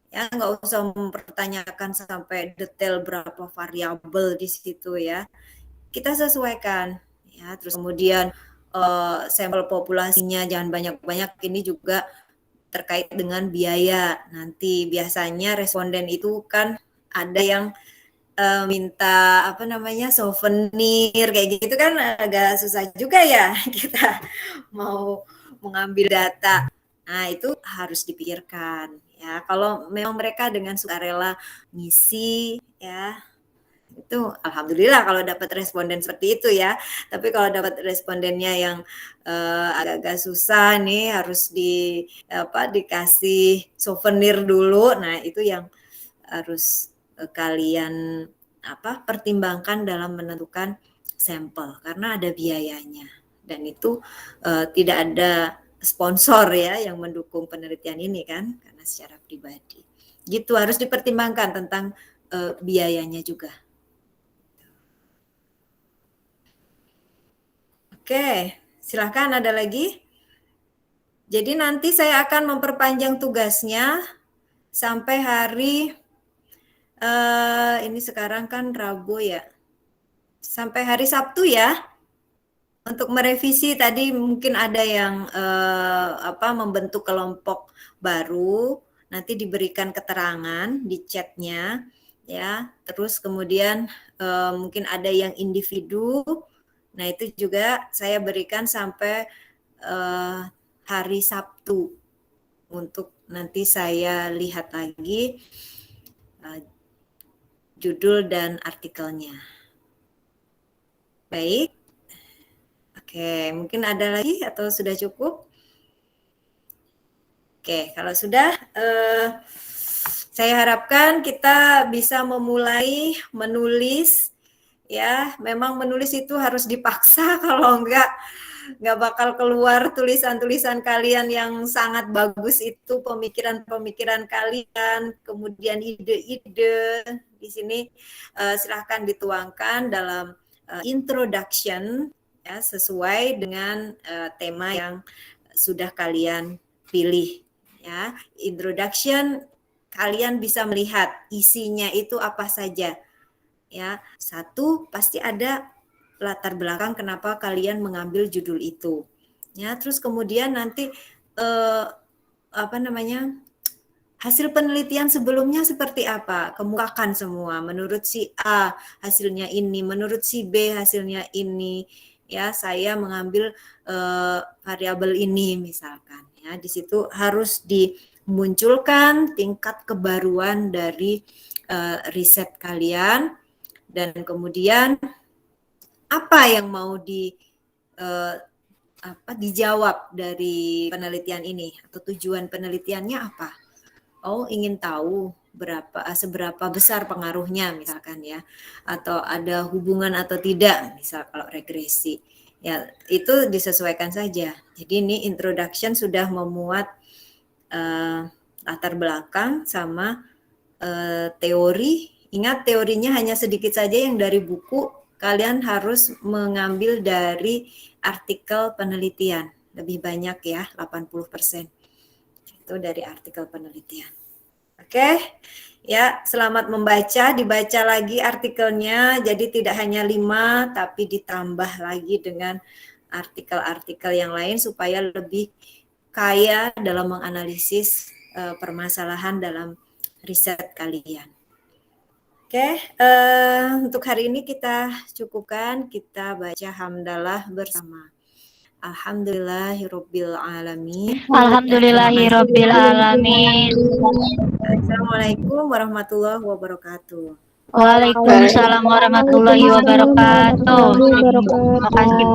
Ya, nggak usah mempertanyakan sampai detail berapa variabel di situ ya. Kita sesuaikan. Ya, terus kemudian sampel populasinya jangan banyak-banyak. Ini juga terkait dengan biaya. Nanti biasanya responden itu kan ada yang minta apa namanya souvenir kayak gitu kan agak susah juga ya kita mau mengambil data. Nah, itu harus dipikirkan ya. Kalau memang mereka dengan sukarela ngisi ya, itu alhamdulillah kalau dapat responden seperti itu ya. Tapi kalau dapat respondennya yang agak-agak susah nih harus dikasih souvenir dulu. Nah, itu yang harus kalian pertimbangkan dalam menentukan sampel karena ada biayanya dan itu tidak ada sponsor ya yang mendukung penelitian ini kan karena secara pribadi. Gitu harus dipertimbangkan tentang biayanya juga. Oke, silakan ada lagi. Jadi nanti saya akan memperpanjang tugasnya sampai hari ini sekarang kan Rabu ya, sampai hari Sabtu ya, untuk merevisi tadi mungkin ada yang membentuk kelompok baru, nanti diberikan keterangan di chatnya ya, terus kemudian mungkin ada yang individu, nah itu juga saya berikan sampai hari Sabtu untuk nanti saya lihat lagi judul dan artikelnya. Baik. Oke, mungkin ada lagi atau sudah cukup? Oke, kalau sudah, saya harapkan kita bisa memulai menulis. Ya, memang menulis itu harus dipaksa, kalau enggak bakal keluar tulisan-tulisan kalian yang sangat bagus itu, pemikiran-pemikiran kalian, kemudian ide-ide. Di sini silahkan dituangkan dalam introduction ya, sesuai dengan tema yang sudah kalian pilih ya. Introduction kalian bisa melihat isinya itu apa saja ya. Satu, pasti ada latar belakang kenapa kalian mengambil judul itu ya. Terus kemudian nanti hasil penelitian sebelumnya seperti apa, kemukakan semua. Menurut si A hasilnya ini, menurut si B hasilnya ini ya. Saya mengambil variabel ini misalkan ya. Di situ harus dimunculkan tingkat kebaruan dari riset kalian dan kemudian apa yang mau dijawab dari penelitian ini atau tujuan penelitiannya apa? Oh, ingin tahu seberapa besar pengaruhnya misalkan ya, atau ada hubungan atau tidak, misal kalau regresi. Ya, itu disesuaikan saja. Jadi ini introduction sudah memuat latar belakang sama teori. Ingat teorinya hanya sedikit saja yang dari buku. Kalian harus mengambil dari artikel penelitian. Lebih banyak ya, 80%. Itu dari artikel penelitian. Oke, ya selamat membaca, dibaca lagi artikelnya. Jadi tidak hanya 5, tapi ditambah lagi dengan artikel-artikel yang lain supaya lebih kaya dalam menganalisis permasalahan dalam riset kalian. Oke, untuk hari ini kita cukupkan, kita baca hamdalah bersama. Alhamdulillahirabbil alamin. Alhamdulillahirabbil alamin. Assalamualaikum warahmatullahi wabarakatuh. Waalaikumsalam warahmatullahi wabarakatuh. Terima kasih.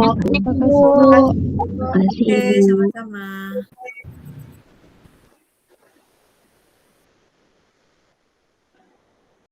Oke, sama-sama.